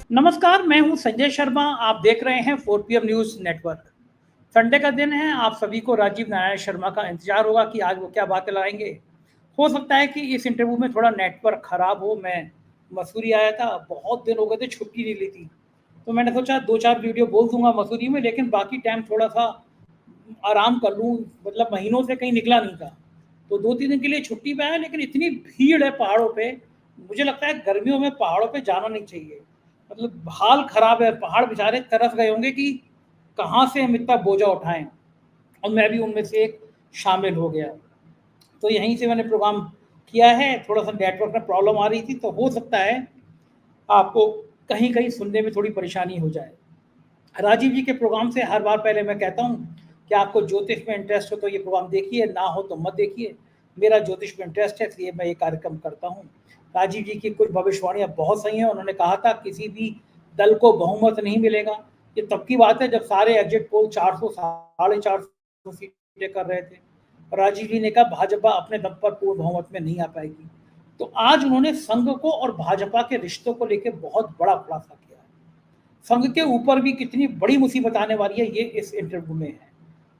नमस्कार, मैं हूं संजय शर्मा। आप देख रहे हैं 4 PM न्यूज़ नेटवर्क। संडे का दिन है। आप सभी को राजीव नारायण शर्मा का इंतजार होगा कि आज वो क्या बातें लाएंगे। हो सकता है कि इस इंटरव्यू में थोड़ा नेटवर्क खराब हो। मैं मसूरी आया था, बहुत दिन हो गए थे, छुट्टी नहीं ली थी, तो मैंने सोचा 2-4 वीडियो बोल दूंगा मसूरी में, लेकिन बाकी टाइम थोड़ा सा आराम कर लूँ। मतलब महीनों से कहीं निकला नहीं था, तो 2-3 दिन के लिए छुट्टी पे आया। लेकिन इतनी भीड़ है पहाड़ों पे, मुझे लगता है गर्मियों में पहाड़ों पे जाना नहीं चाहिए। मतलब हाल खराब है, पहाड़ बेचारे तरस गए होंगे कि कहाँ से हम इतना बोझा उठाएं, और मैं भी उनमें से एक शामिल हो गया। तो यहीं से मैंने प्रोग्राम किया है। थोड़ा सा नेटवर्क में प्रॉब्लम आ रही थी, तो हो सकता है आपको कहीं कहीं सुनने में थोड़ी परेशानी हो जाए। राजीव जी के प्रोग्राम से हर बार पहले मैं कहता हूँ कि आपको ज्योतिष में इंटरेस्ट हो तो ये प्रोग्राम देखिए, ना हो तो मत देखिए। मेरा ज्योतिष में इंटरेस्ट है, इसलिए मैं ये कार्यक्रम करता हूँ। राजीव जी की कुछ भविष्यवाणियाँ बहुत सही हैं। उन्होंने कहा था किसी भी दल को बहुमत नहीं मिलेगा। ये तब की बात है जब सारे एग्जिट पोल 400 450 सीटें कर रहे थे। राजीव जी ने कहा भाजपा अपने दम पर पूर्ण बहुमत में नहीं आ पाएगी। तो आज उन्होंने संघ को और भाजपा के रिश्तों को लेकर बहुत बड़ा खुलासा किया है। संघ के ऊपर भी कितनी बड़ी मुसीबत आने वाली है, ये इस इंटरव्यू में है।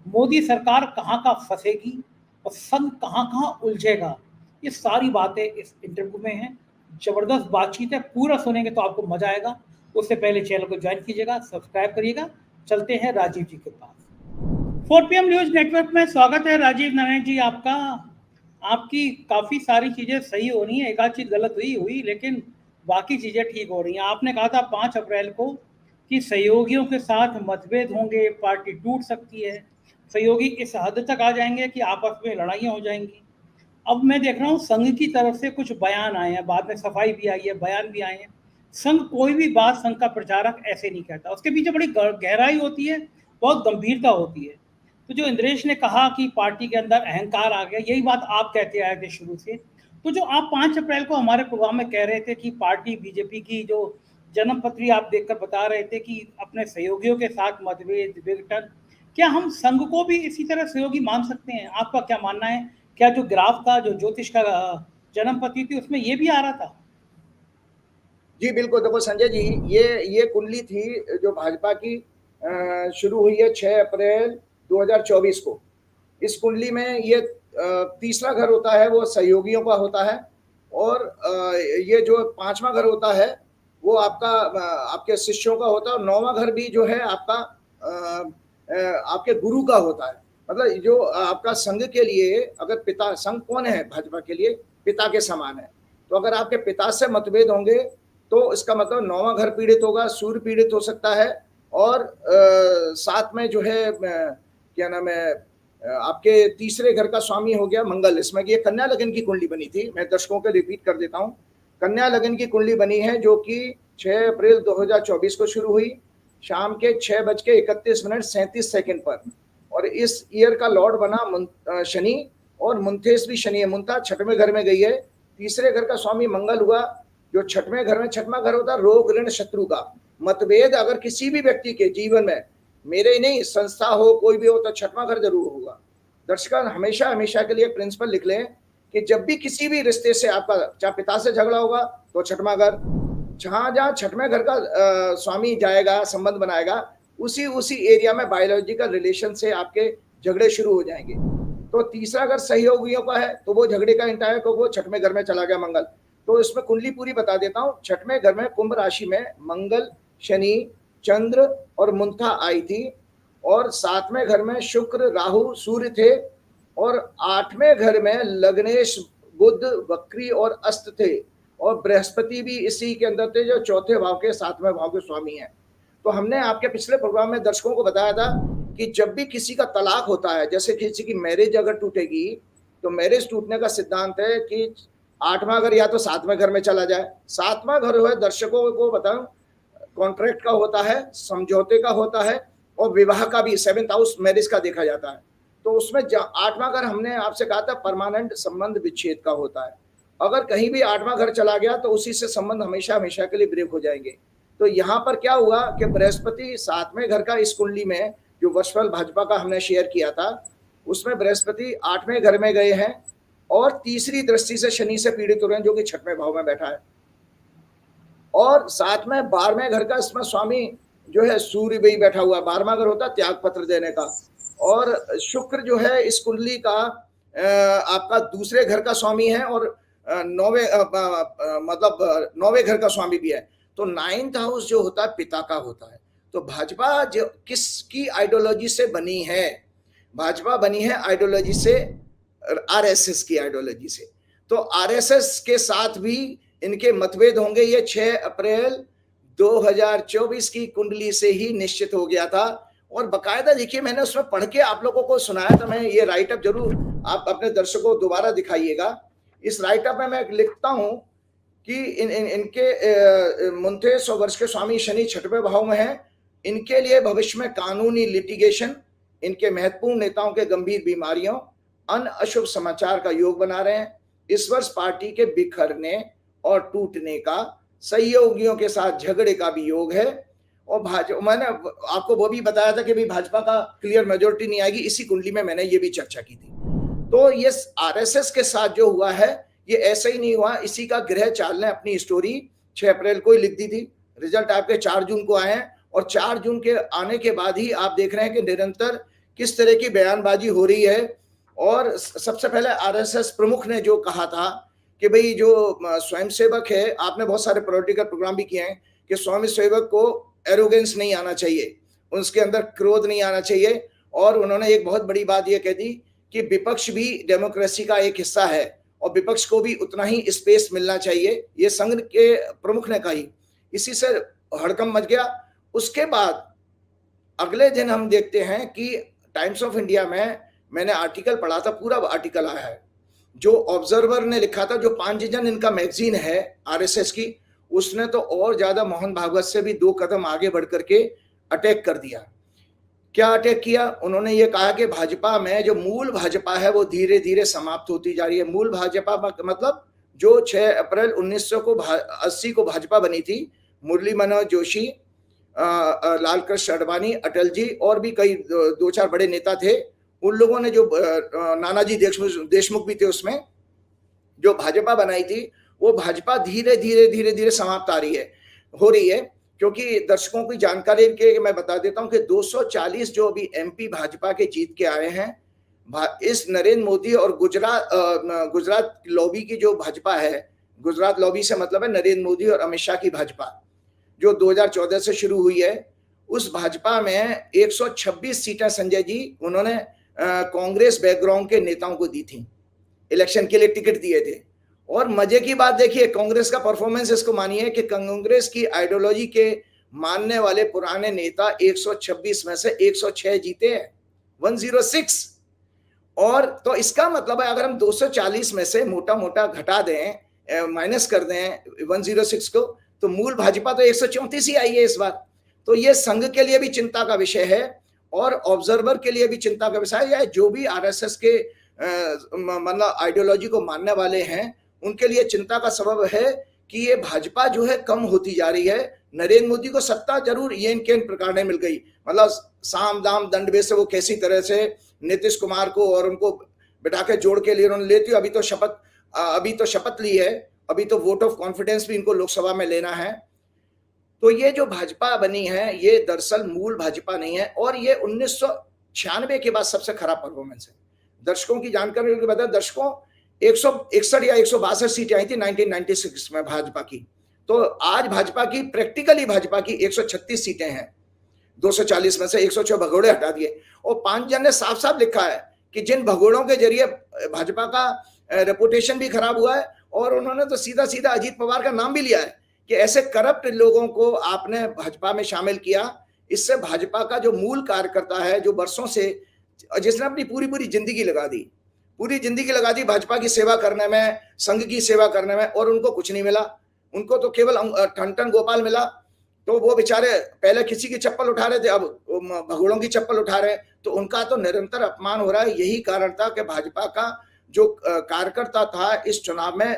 मोदी सरकार कहाँ का फंसेगी और संघ कहाँ कहाँ उलझेगा, ये सारी बातें इस इंटरव्यू में हैं। जबरदस्त बातचीत है, पूरा सुनेंगे तो आपको मजा आएगा। उससे पहले चैनल को ज्वाइन कीजिएगा, सब्सक्राइब करिएगा। चलते हैं राजीव जी के पास। 4 PM न्यूज नेटवर्क में स्वागत है राजीव नारायण जी आपका। आपकी काफी सारी चीजें सही हो रही हैं, एक आध चीज गलत हुई हुई, लेकिन बाकी चीजें ठीक हो रही हैं। आपने कहा था 5 अप्रैल को कि सहयोगियों के साथ मतभेद होंगे, पार्टी टूट सकती है, सहयोगी इस हद तक आ जाएंगे कि आपस में लड़ाइयाँ हो जाएंगी। अब मैं देख रहा हूँ संघ की तरफ से कुछ बयान आए हैं, बाद में सफाई भी आई है, बयान भी आए हैं। संघ कोई भी बात संघ का प्रचारक ऐसे नहीं कहता, उसके पीछे बड़ी गहराई होती है, बहुत गंभीरता होती है। तो जो इंद्रेश ने कहा कि पार्टी के अंदर अहंकार आ गया, यही बात आप कहते आए थे शुरू से। तो जो आप 5 अप्रैल को हमारे प्रोग्राम में कह रहे थे कि पार्टी बीजेपी की जो जन्म पत्री आप देखकर बता रहे थे कि अपने सहयोगियों के साथ मतभेद विघटन, क्या हम संघ को भी इसी तरह सहयोगी मान सकते हैं? आपका क्या मानना है? क्या जो ग्राफ का, जो ज्योतिष का जन्म पत्री थी, उसमें ये भी आ रहा था? जी बिल्कुल। देखो संजय जी, ये कुंडली थी जो भाजपा की शुरू हुई है 6 अप्रैल 2024 को। इस कुंडली में ये तीसरा घर होता है वो सहयोगियों का होता है, और ये जो 5वां घर होता है वो आपका आपके शिष्यों का होता है, और 9वां घर भी जो है आपका आपके गुरु का होता है। मतलब जो आपका संघ के लिए, अगर पिता, संघ कौन है भाजपा के लिए? पिता के समान है। तो अगर आपके पिता से मतभेद होंगे तो इसका मतलब 9वां घर पीड़ित होगा, सूर्य पीड़ित हो सकता है, और साथ में जो है क्या नाम है, आपके तीसरे घर का स्वामी हो गया मंगल। इसमें ये कन्या लगन की कुंडली बनी थी। मैं दर्शकों को रिपीट कर देता हूँ, कन्या लगन की कुंडली बनी है जो कि 6 अप्रैल 2024 को शुरू हुई, शाम के 6:31 पर। और इस ईयर का लॉर्ड बना शनि, और मुंथेस भी शनि है। मुंथा 6वें घर में गई है। तीसरे घर का स्वामी मंगल हुआ, जो 6वें घर में, 6वां घर होता है रोग ऋण शत्रु का। मतभेद अगर किसी भी व्यक्ति के जीवन में, मेरे ही नहीं, संस्था हो, कोई भी हो, तो 6वां घर जरूर होगा। दर्शक हमेशा हमेशा के लिए प्रिंसिपल लिख लें कि जब भी किसी भी रिश्ते से आपका, चाहे पिता से झगड़ा होगा तो 6वां घर, जहां जहां 6वें घर का स्वामी जाएगा, संबंध बनाएगा, उसी एरिया में बायोलॉजिकल रिलेशन से आपके झगड़े शुरू हो जाएंगे। तो तीसरा घर सहयोगियों का है, तो वो झगड़े का इंटायर को वो 6वें घर में चला गया मंगल। तो इसमें कुंडली पूरी बता देता हूँ। 6वें घर में कुंभ राशि में मंगल, शनि, चंद्र और मुंथा आई थी, और 7वें घर में शुक्र, राहु, सूर्य थे, और 8वें घर में लग्नेश, बुध, वक्री और अस्त थे, और बृहस्पति भी इसी के अंदर थे, जो चौथे भाव के 7वें भाव के स्वामी हैं। तो हमने आपके पिछले प्रोग्राम में दर्शकों को बताया था कि जब भी किसी का तलाक होता है, जैसे किसी की मैरिज अगर टूटेगी, तो मैरिज टूटने का सिद्धांत है कि 8वां घर या तो 7वें घर में चला जाए। 7वां घर है, दर्शकों को बताऊं, कॉन्ट्रैक्ट का होता है, समझौते का होता है, और विवाह का भी 7th हाउस मैरिज का देखा जाता है। तो उसमें 8वां घर हमने आपसे कहा था परमानेंट संबंध विच्छेद का होता है। अगर कहीं भी 8वां घर चला गया तो उसी से संबंध हमेशा हमेशा के लिए ब्रेक हो जाएंगे। तो यहाँ पर क्या हुआ कि बृहस्पति 7वें घर का, इस कुंडली में जो वर्षफल भाजपा का हमने शेयर किया था, उसमें बृहस्पति 8वें घर में गए हैं, और तीसरी दृष्टि से शनि से पीड़ित हो रहे हैं, जो कि 6वें भाव में बैठा है। और साथ में 12वें घर का इसमें स्वामी जो है सूर्य भी बैठा हुआ है। 12वां घर होता है त्याग पत्र देने का। और शुक्र जो है इस कुंडली का आपका दूसरे घर का स्वामी है और 9वें मतलब 9वें घर का स्वामी भी है। तो 9th हाउस जो होता है पिता का होता है। तो भाजपा जो किसकी आइडियोलॉजी से बनी है? भाजपा बनी है आइडियोलॉजी से, आरएसएस की आइडियोलॉजी से। तो आरएसएस के साथ भी इनके मतभेद होंगे। ये 6 अप्रैल 2024 की कुंडली से ही निश्चित हो गया था। और बकायदा देखिए, मैंने उसमें पढ़ के आप लोगों को सुनाया था। मैं ये राइटअप जरूर आप अपने दर्शकों को दोबारा दिखाइएगा। इस राइटअप में मैं लिखता हूं कि इनके 29 वर्ष के स्वामी शनि 6वें भाव में है। इनके लिए भविष्य में कानूनी लिटिगेशन, इनके महत्वपूर्ण नेताओं के गंभीर बीमारियों, अन्य अशुभ समाचार का योग बना रहे हैं। इस वर्ष पार्टी के बिखरने और टूटने का, सहयोगियों के साथ झगड़े का भी योग है। और भाजपा, मैंने आपको वो भी बताया था कि भाई भाजपा का क्लियर मेजोरिटी नहीं आएगी। इसी कुंडली में मैंने ये भी चर्चा की थी। तो ये आरएसएस के साथ जो हुआ है ये ऐसा ही नहीं हुआ। इसी का ग्रह चाल ने अपनी स्टोरी 6 अप्रैल को ही लिख दी थी। रिजल्ट आपके 4 जून को आए हैं और 4 जून के आने के बाद ही आप देख रहे हैं कि निरंतर किस तरह की बयानबाजी हो रही है। और सबसे पहले आरएसएस प्रमुख ने जो कहा था कि भाई जो स्वयंसेवक है, आपने बहुत सारे पॉलिटिकल प्रोग्राम भी किए हैं, कि स्वयंसेवक को एरोगेंस नहीं आना चाहिए, उसके अंदर क्रोध नहीं आना चाहिए। और उन्होंने एक बहुत बड़ी बात यह कह दी कि विपक्ष भी डेमोक्रेसी का एक हिस्सा है और विपक्ष को भी उतना ही स्पेस मिलना चाहिए। ये संघ के प्रमुख ने कही। इसी से हड़कंप मच गया। उसके बाद अगले दिन हम देखते हैं कि टाइम्स ऑफ इंडिया में मैंने आर्टिकल पढ़ा था, पूरा आर्टिकल आया है जो ऑब्जर्वर ने लिखा था, जो पांचजन इनका मैगजीन है आरएसएस की, उसने तो और ज्यादा मोहन भागवत से भी 2 कदम आगे बढ़ करके अटैक कर दिया। क्या अटैक किया? उन्होंने ये कहा कि भाजपा में जो मूल भाजपा है वो धीरे धीरे समाप्त होती जा रही है। मूल भाजपा मतलब जो 6 अप्रैल 1980 को भाजपा बनी थी, मुरली मनोहर जोशी, लाल कृष्ण अडवाणी, अटल जी और भी कई 2-4 बड़े नेता थे। उन लोगों ने जो नानाजी देशमुख भी थे, उसमें जो भाजपा बनाई थी, वो भाजपा धीरे धीरे समाप्त हो रही है। क्योंकि दर्शकों की जानकारी के मैं बता देता हूं कि 240 जो अभी एमपी भाजपा के जीत के आए हैं, इस नरेंद्र मोदी और गुजरात लॉबी की जो भाजपा है, गुजरात लॉबी से मतलब है नरेंद्र मोदी और अमित शाह की भाजपा, जो 2014 से शुरू हुई है, उस भाजपा में 126 सीटें संजय जी उन्होंने कांग्रेस बैकग्राउंड के नेताओं को दी थी, इलेक्शन के लिए टिकट दिए थे। और मजे की बात देखिए, कांग्रेस का परफॉर्मेंस इसको मानिए कि कांग्रेस की आइडियोलॉजी के मानने वाले पुराने नेता 126 में से 106 जीते हैं, 106। और तो इसका मतलब है अगर हम 240 में से मोटा मोटा घटा दें, माइनस कर दें 106 को, तो मूल भाजपा तो 134 ही आई है इस बार। तो ये संघ के लिए भी चिंता का विषय है और ऑब्जर्वर के लिए भी चिंता का विषय है। जो भी आरएसएस के मतलब आइडियोलॉजी को मानने वाले हैं, उनके लिए चिंता का सबब है कि ये भाजपा जो है कम होती जा रही है। नरेंद्र मोदी को सत्ता जरूर ये इनके प्रकार ने मिल गई, मतलब साम दाम दंड से वो कैसी तरह से नीतीश कुमार को और उनको बिठा के जोड़ के लिए उन्होंने लेती। अभी तो शपथ ली है, अभी तो वोट ऑफ कॉन्फिडेंस भी इनको लोकसभा में लेना है। तो ये जो भाजपा बनी है ये दरअसल मूल भाजपा नहीं है और ये 1996 के बाद सबसे खराब परफॉर्मेंस है। दर्शकों की जानकारी के बता, दर्शकों 161 या 162 सीटें आई थी 1996 में भाजपा की। तो आज भाजपा की प्रैक्टिकली भाजपा की 136 सीटें हैं, 240 में से 106 भगोड़े हटा दिए। और 5 जन ने साफ साफ लिखा है कि जिन भगोड़ों के जरिए भाजपा का रेपुटेशन भी खराब हुआ है, और उन्होंने तो सीधा सीधा अजीत पवार का नाम भी लिया है कि ऐसे करप्ट लोगों को आपने भाजपा में शामिल किया। इससे भाजपा का जो मूल कार्यकर्ता है, जो वर्षों से, जिसने अपनी पूरी जिंदगी लगा दी भाजपा की सेवा करने में, संघ की सेवा करने में, और उनको कुछ नहीं मिला। उनको तो केवल ठन गोपाल मिला। तो वो बेचारे पहले किसी की चप्पल उठा रहे थे, अब भगोड़ों की चप्पल उठा रहे हैं। तो उनका तो निरंतर अपमान हो रहा है। यही कारण था कि भाजपा का जो कार्यकर्ता था इस चुनाव में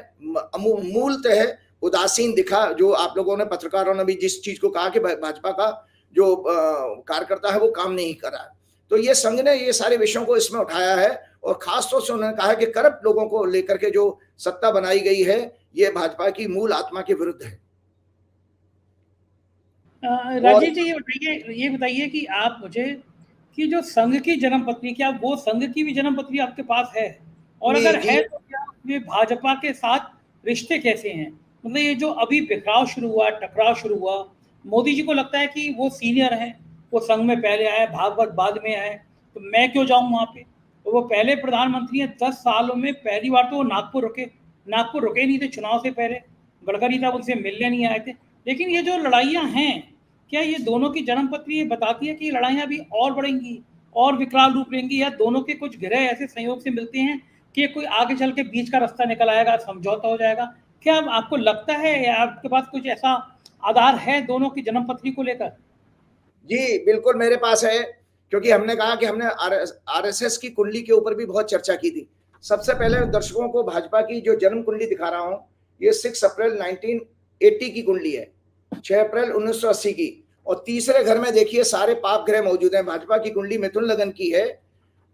मूलतः उदासीन दिखा। जो आप लोगों ने, पत्रकारों ने भी जिस चीज को कहा कि भाजपा का जो कार्यकर्ता है वो काम नहीं कर रहा है, तो ये संघ ने ये सारे विषयों को इसमें उठाया है। और खास तौर से उन्होंने कहा कि करप्ट लोगों को लेकर के जो सत्ता बनाई गई है ये भाजपा की मूल आत्मा के विरुद्ध है। राजीव जी, ये बताइए कि आप मुझे कि जो संघ की जन्म पत्री, क्या वो संघ की भी जन्म पत्री आपके पास है? और जी अगर जी है तो क्या ये भाजपा के साथ रिश्ते कैसे हैं? मतलब ये जो अभी बिखराव शुरू हुआ, टकराव शुरू हुआ, मोदी जी को लगता है कि वो सीनियर हैं, वो संघ में पहले आए, भागवत बाद में आए, तो मैं क्यों जाऊं वहाँ पे? तो वो पहले प्रधानमंत्री हैं, 10 सालों में पहली बार तो वो नागपुर रुके नहीं थे चुनाव से पहले। गडकरी साहब उनसे मिलने नहीं आए थे। लेकिन ये जो लड़ाइयाँ हैं, क्या ये दोनों की जन्म पत्री ये बताती है कि ये लड़ाइयाँ अभी और बढ़ेंगी और विकराल रूप लेंगी, या दोनों के कुछ ग्रह ऐसे संयोग से मिलते हैं कि कोई आगे चल के बीच का रास्ता निकल आएगा, समझौता हो जाएगा? क्या आपको लगता है, या आपके पास कुछ ऐसा आधार है दोनों की जन्म पत्री को लेकर? जी, बिल्कुल मेरे पास है, क्योंकि हमने कहा कि हमने आरएसएस की कुंडली के ऊपर भी बहुत चर्चा की थी। सबसे पहले दर्शकों को भाजपा की जो जन्म कुंडली दिखा रहा हूं, ये 6 अप्रैल 1980 की कुंडली है, 6 अप्रैल 1980 की। और तीसरे घर में देखिए सारे पाप ग्रह मौजूद हैं। भाजपा की कुंडली मिथुन लगन की है।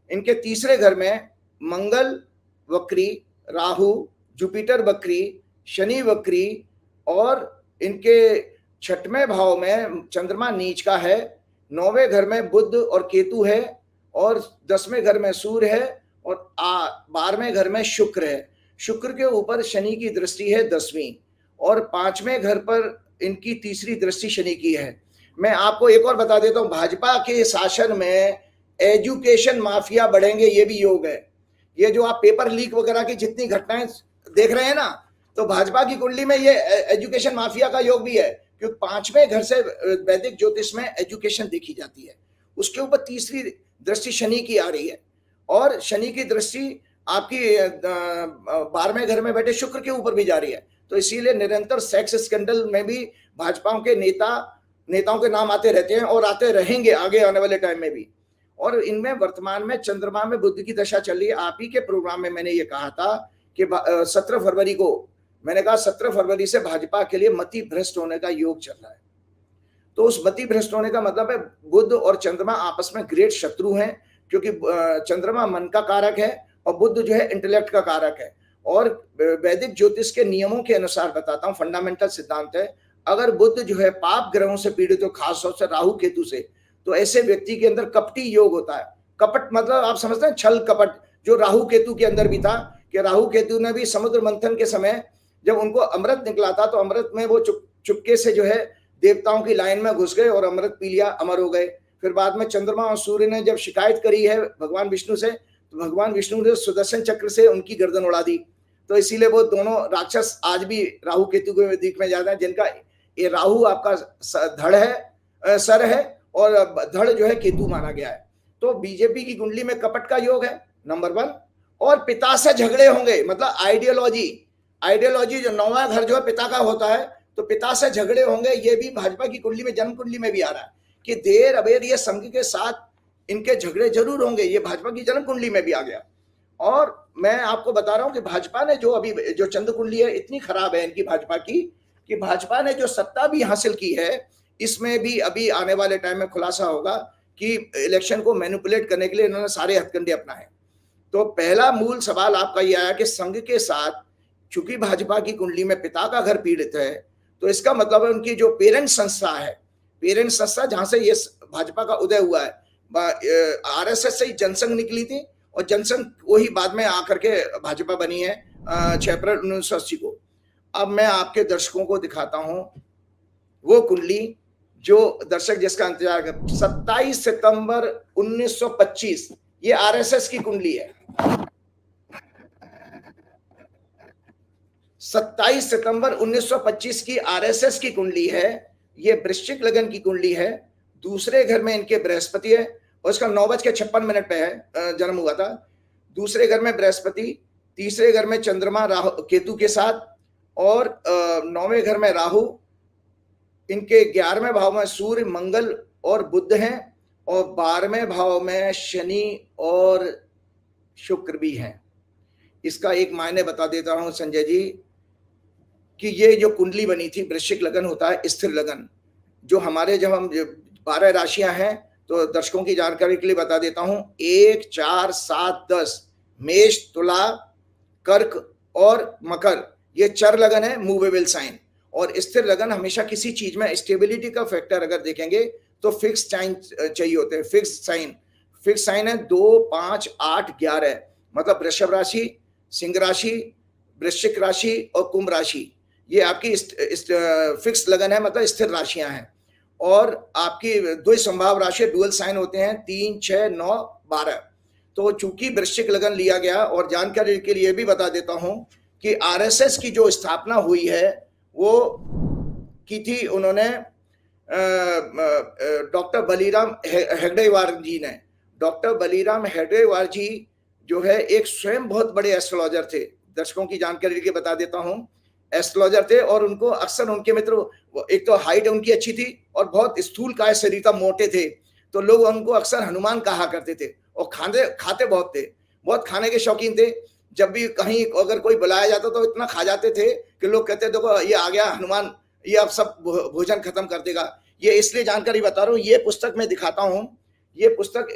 इनके तीसरे घर में मंगल वक्री, राहु, जुपिटर वक्री, शनि वक्री, और इनके 6वें भाव में चंद्रमा नीच का है, 9वें घर में बुध और केतु है, और 10वें घर में सूर्य है, और 12वें घर में शुक्र है। शुक्र के ऊपर शनि की दृष्टि है 10वीं, और 5वें घर पर इनकी तीसरी दृष्टि शनि की है। मैं आपको एक और बता देता हूं, भाजपा के शासन में एजुकेशन माफिया बढ़ेंगे, ये भी योग है। ये जो आप पेपर लीक वगैरह की जितनी घटनाएं देख रहे हैं ना, तो भाजपा की कुंडली में ये एजुकेशन माफिया का योग भी है, क्योंकि 5वें घर से वैदिक ज्योतिष में एजुकेशन देखी जाती है। उसके ऊपर तीसरी दृष्टि शनि की आ रही है, और शनि की दृष्टि आपकी 12वें घर में बैठे शुक्र के ऊपर भी जा रही है। तो इसीलिए निरंतर सेक्स स्कैंडल में भी भाजपा के नेताओं के नाम आते रहते हैं, और आते रहेंगे आगे आने वाले टाइम में भी। और इनमें वर्तमान में चंद्रमा में बुध की दशा चल रही है। आप ही के प्रोग्राम में मैंने ये कहा था कि 17 फरवरी को मैंने कहा 17 फरवरी से भाजपा के लिए मति भ्रष्ट होने का योग चल रहा है। तो उस मति भ्रष्ट होने का मतलब है बुध और चंद्रमा आपस में ग्रेट शत्रु हैं, क्योंकि चंद्रमा मन का कारक है और बुध जो है इंटेलेक्ट का कारक है। और वैदिक ज्योतिष के नियमों के अनुसार बताता हूँ, फंडामेंटल सिद्धांत है, अगर बुध जो है पाप ग्रहों से पीड़ित हो, खासतौर से राहु केतु से, तो ऐसे व्यक्ति के अंदर कपटी योग होता है। कपट मतलब आप समझते हैं छल कपट, जो राहु केतु के अंदर भी था, कि राहु केतु ने भी समुद्र मंथन के समय जब उनको अमृत निकला था, तो अमृत में वो चुपके से जो है देवताओं की लाइन में घुस गए और अमृत पी लिया, अमर हो गए। फिर बाद में चंद्रमा और सूर्य ने जब शिकायत करी है भगवान विष्णु से, तो भगवान विष्णु ने सुदर्शन चक्र से उनकी गर्दन उड़ा दी। तो इसीलिए वो दोनों राक्षस आज भी राहु केतु के दिख में जाते हैं, जिनका ये राहु आपका धड़ है, सर है, और धड़ जो है केतु माना गया है। तो बीजेपी की कुंडली में कपट का योग है नंबर 1, और पिता से झगड़े होंगे, मतलब आइडियोलॉजी जो 9वां घर जो है पिता का होता है, तो पिता से झगड़े होंगे। ये भी भाजपा की कुंडली में, जन्म कुंडली में भी आ रहा है कि देर अबेर ये संघ के साथ इनके झगड़े जरूर होंगे। ये भाजपा की जन्म कुंडली में भी आ गया। और मैं आपको बता रहा हूं कि भाजपा ने जो अभी जो चंद्र कुंडली है इतनी खराब है इनकी भाजपा की, कि भाजपा ने जो सत्ता भी हासिल की है, इसमें भी अभी आने वाले टाइम में खुलासा होगा कि इलेक्शन को मैनिपुलेट करने के लिए इन्होंने सारे हथकंडे अपनाए। तो पहला मूल सवाल आपका यह आया कि संघ के साथ, चूंकि भाजपा की कुंडली में पिता का घर पीड़ित है, तो इसका मतलब है उनकी जो पेरेंट संस्था जहां से ये भाजपा का उदय हुआ है, आरएसएस से ही जनसंघ निकली थी, और जनसंघ वही बाद में आकर के भाजपा बनी है 6 अप्रैल 1980 को। अब मैं आपके दर्शकों को दिखाता हूं वो कुंडली जो दर्शक जिसका इंतजार कर, 27 सितंबर 1925, ये आरएसएस की कुंडली है। 27 सितंबर 1925 की आरएसएस की कुंडली है। ये वृश्चिक लगन की कुंडली है। दूसरे घर में इनके बृहस्पति है, और इसका 9:56 पे है, जन्म हुआ था। दूसरे घर में बृहस्पति, तीसरे घर में चंद्रमा राहु केतु के साथ, और 9वें घर में राहु, इनके 11वें भाव में सूर्य मंगल और बुध हैं, और 12वें भाव में शनि और शुक्र भी हैं। इसका एक मायने बता देता हूं संजय जी, कि ये जो कुंडली बनी थी, वृश्चिक लगन होता है स्थिर लगन, जो हमारे जब हम 12 राशियां हैं, तो दर्शकों की जानकारी के लिए बता देता हूं, 1, 4, 7, 10, मेष, तुला, कर्क और मकर, ये चर लगन है, मूवेबल साइन। और स्थिर लगन हमेशा किसी चीज में स्टेबिलिटी का फैक्टर अगर देखेंगे तो फिक्स साइन चाहिए होते हैं। फिक्स साइन है 2, 5, 8, 11, मतलब वृषभ राशि, सिंह राशि, वृश्चिक राशि और कुंभ राशि, ये आपकी फिक्स लगन है, मतलब स्थिर राशियां हैं। और आपकी दो संभाव राशि डुअल साइन होते हैं 3, 6, 9, 12। तो चूंकि वृश्चिक लगन लिया गया, और जानकारी के लिए भी बता देता हूं कि आरएसएस की जो स्थापना हुई है वो की थी उन्होंने डॉक्टर बलीराम हेगडेवार जी ने। डॉक्टर बलीराम हेगडेवार जी जो है एक स्वयं बहुत बड़े एस्ट्रोलॉजर थे। दर्शकों की जानकारी के बता देता हूं, एस्ट्रोलॉजर थे, और उनको अक्सर उनके मित्र, एक तो हाइट उनकी अच्छी थी और बहुत स्थूल काय शरीर का, मोटे थे, तो लोग उनको अक्सर हनुमान कहा करते थे। और खाते बहुत थे, बहुत खाने के शौकीन थे। जब भी कहीं अगर कोई बुलाया जाता तो इतना खा जाते थे कि लोग कहते देखो ये आ गया हनुमान, ये अब सब भोजन खत्म कर देगा। ये इसलिए जानकारी बता रहा हूँ, ये पुस्तक मैं दिखाता हूँ। ये पुस्तक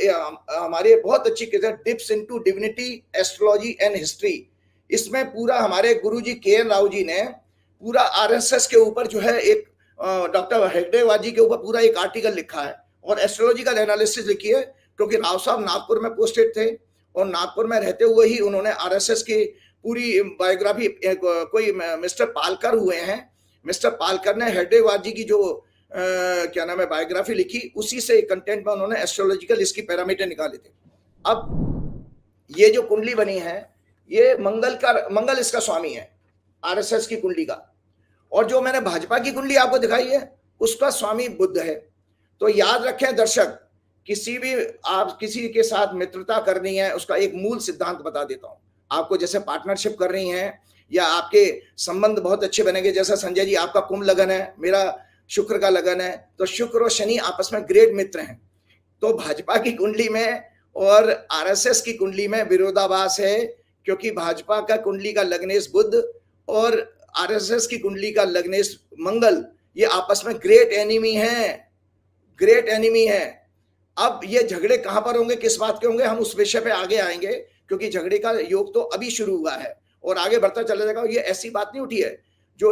हमारे बहुत अच्छी किताब, dips into divinity, astrology and history. इसमें पूरा हमारे गुरुजी के.एन. राव जी ने पूरा आरएसएस के ऊपर जो है एक डॉक्टर हेगडेवार जी के ऊपर पूरा एक आर्टिकल लिखा है और एस्ट्रोलॉजिकल एनालिसिस लिखी है, क्योंकि राव साहब नागपुर में पोस्टेड थे और नागपुर में रहते हुए ही उन्होंने आरएसएस की पूरी बायोग्राफी, कोई मिस्टर पालकर हुए हैं, मिस्टर पालकर ने हेगडेवार जी की जो क्या नाम है बायोग्राफी लिखी, उसी से कंटेंट में उन्होंने एस्ट्रोलॉजिकल इसकी पैरामीटर निकाले थे। अब ये जो कुंडली बनी है, ये मंगल इसका स्वामी है, आरएसएस की कुंडली का। और जो मैंने भाजपा की कुंडली आपको दिखाई है उसका स्वामी बुध है। तो याद रखें दर्शक, आप किसी के साथ मित्रता करनी है, उसका एक मूल सिद्धांत बता देता हूं आपको। जैसे पार्टनरशिप कर रही हैं या आपके संबंध बहुत अच्छे बनेंगे, जैसा संजय जी आपका कुंभ लगन है, मेरा शुक्र का लगन है, तो शुक्र और शनि आपस में ग्रेट मित्र हैं। तो भाजपा की कुंडली में और आरएसएस की कुंडली में विरोधाभास है, क्योंकि भाजपा का कुंडली का लग्नेश बुध और आरएसएस की कुंडली का लग्नेश मंगल, ये आपस में ग्रेट एनिमी है। अब ये झगड़े कहां पर होंगे, किस बात के होंगे, हम उस विषय पे आगे आएंगे, क्योंकि झगड़े का योग तो अभी शुरू हुआ है और आगे बढ़ता चला जाएगा। ये ऐसी बात नहीं उठी है जो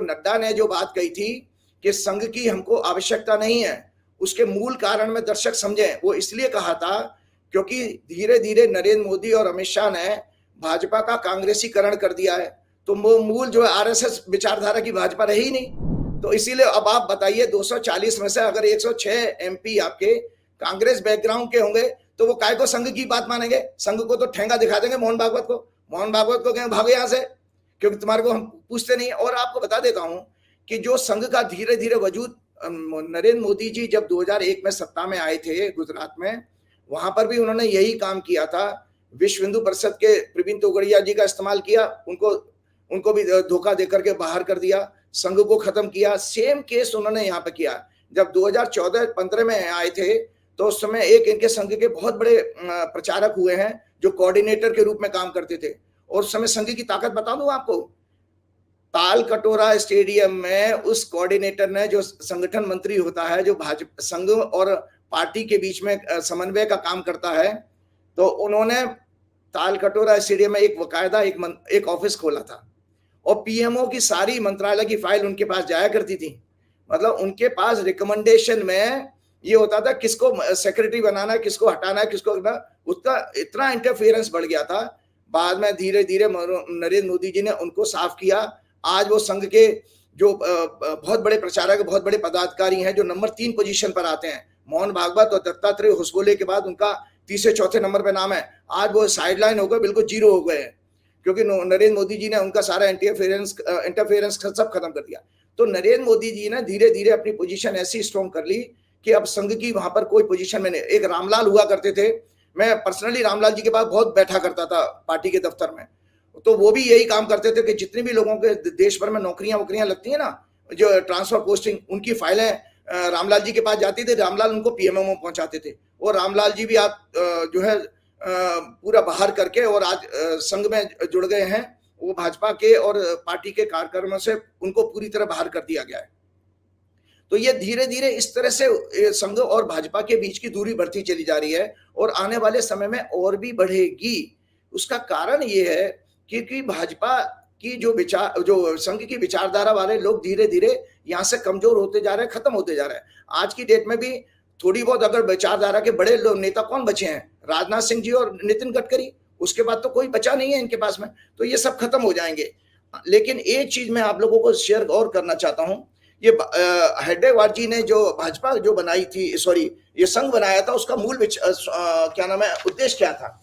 नड्डा ने जो बात कही थी कि संघ की हमको आवश्यकता नहीं है, उसके मूल कारण में दर्शक समझें। वो इसलिए कहा था क्योंकि धीरे धीरे नरेंद्र मोदी और अमित शाह ने भाजपा का कांग्रेसीकरण कर दिया है, तो वो मूल जो है आरएसएस विचारधारा की भाजपा रही ही नहीं। तो इसीलिए अब आप बताइए 240 में से अगर 106 एमपी आपके कांग्रेस बैकग्राउंड के होंगे तो वो काय को संघ की बात मानेंगे? संघ को तो ठेंगा दिखा देंगे मोहन भागवत को कहें भागो यहां से, क्योंकि तुम्हारे को हम पूछते नहीं। और आपको बता देता हूं कि जो संघ का धीरे धीरे वजूद, नरेंद्र मोदी जी जब 2001 में सत्ता में आए थे गुजरात में, वहां पर भी उन्होंने यही काम किया था। विश्व हिंदू परिषद के प्रवीण तोगड़िया जी का इस्तेमाल किया, उनको भी धोखा देकर के बाहर कर दिया, संघ को खत्म किया। सेम केस उन्होंने यहाँ पे किया। जब 2014-15 में आए थे तो उस समय एक इनके संघ के बहुत बड़े प्रचारक हुए हैं जो कोऑर्डिनेटर के रूप में काम करते थे, और उस समय संघ की ताकत बता दूं आपको, ताल कटोरा स्टेडियम में उस कोऑर्डिनेटर ने, जो संगठन मंत्री होता है, जो भाजपा संघ और पार्टी के बीच में समन्वय का काम करता है, तो उन्होंने ताल कटोरा स्टेडियम में एक बकायदा एक ऑफिस खोला था और पीएमओ की सारी मंत्रालय की फाइल उनके पास जाया करती थी। मतलब उनके पास रिकमेंडेशन में ये होता था किसको सेक्रेटरी बनाना है, किसको हटाना है, किसको करना, उसका इतना इंटरफेरेंस बढ़ गया था। बाद में धीरे धीरे नरेंद्र मोदी जी ने उनको साफ किया। आज वो संघ के जो बहुत बड़े प्रचारक, बहुत बड़े पदाधिकारी हैं, जो नंबर 3 पोजीशन पर आते हैं, मोहन भागवत और दत्तात्रेय होसबोले के बाद उनका तीसरे चौथे नंबर पे नाम है। आज वो साइडलाइन हो गए, बिल्कुल जीरो हो गए हैं, क्योंकि नरेंद्र मोदी जी ने उनका सारा इंटरफेरेंस सब खत्म कर दिया। तो नरेंद्र मोदी जी ने धीरे धीरे अपनी पोजीशन ऐसी स्ट्रॉन्ग कर ली कि अब संघ की वहां पर कोई पोजीशन में नहीं। एक रामलाल हुआ करते थे, मैं पर्सनली रामलाल जी के पास बहुत बैठा करता था पार्टी के दफ्तर में, तो वो भी यही काम करते थे कि जितने भी लोगों के देश भर में नौकरियां लगती है ना, जो ट्रांसफर पोस्टिंग, उनकी फाइलें रामलाल जी के पास जाती थी, रामलाल उनको पीएमओ में पहुंचाते थे। और रामलाल जी भी आप जो है पूरा बाहर करके और आज संघ में जुड़ गए हैं। वो भाजपा के और पार्टी के कार्यक्रमों से उनको पूरी तरह बाहर कर दिया गया है। तो ये धीरे धीरे इस तरह से संघ और भाजपा के बीच की दूरी बढ़ती चली जा रही है और आने वाले समय में और भी बढ़ेगी। उसका कारण ये है क्योंकि भाजपा कि जो संघ की विचारधारा वाले लोग धीरे धीरे यहाँ से कमजोर होते जा रहे हैं, खत्म होते जा रहे हैं। आज की डेट में भी थोड़ी बहुत अगर विचारधारा के बड़े लोग नेता कौन बचे हैं? राजनाथ सिंह जी और नितिन गडकरी, उसके बाद तो कोई बचा नहीं है इनके पास में। तो ये सब खत्म हो जाएंगे। लेकिन एक चीज मैं आप लोगों को शेयर और करना चाहता हूं, ये हेडगेवार जी ने जो भाजपा जो बनाई थी, सॉरी ये संघ बनाया था, उसका मूल क्या नाम है, उद्देश्य क्या था?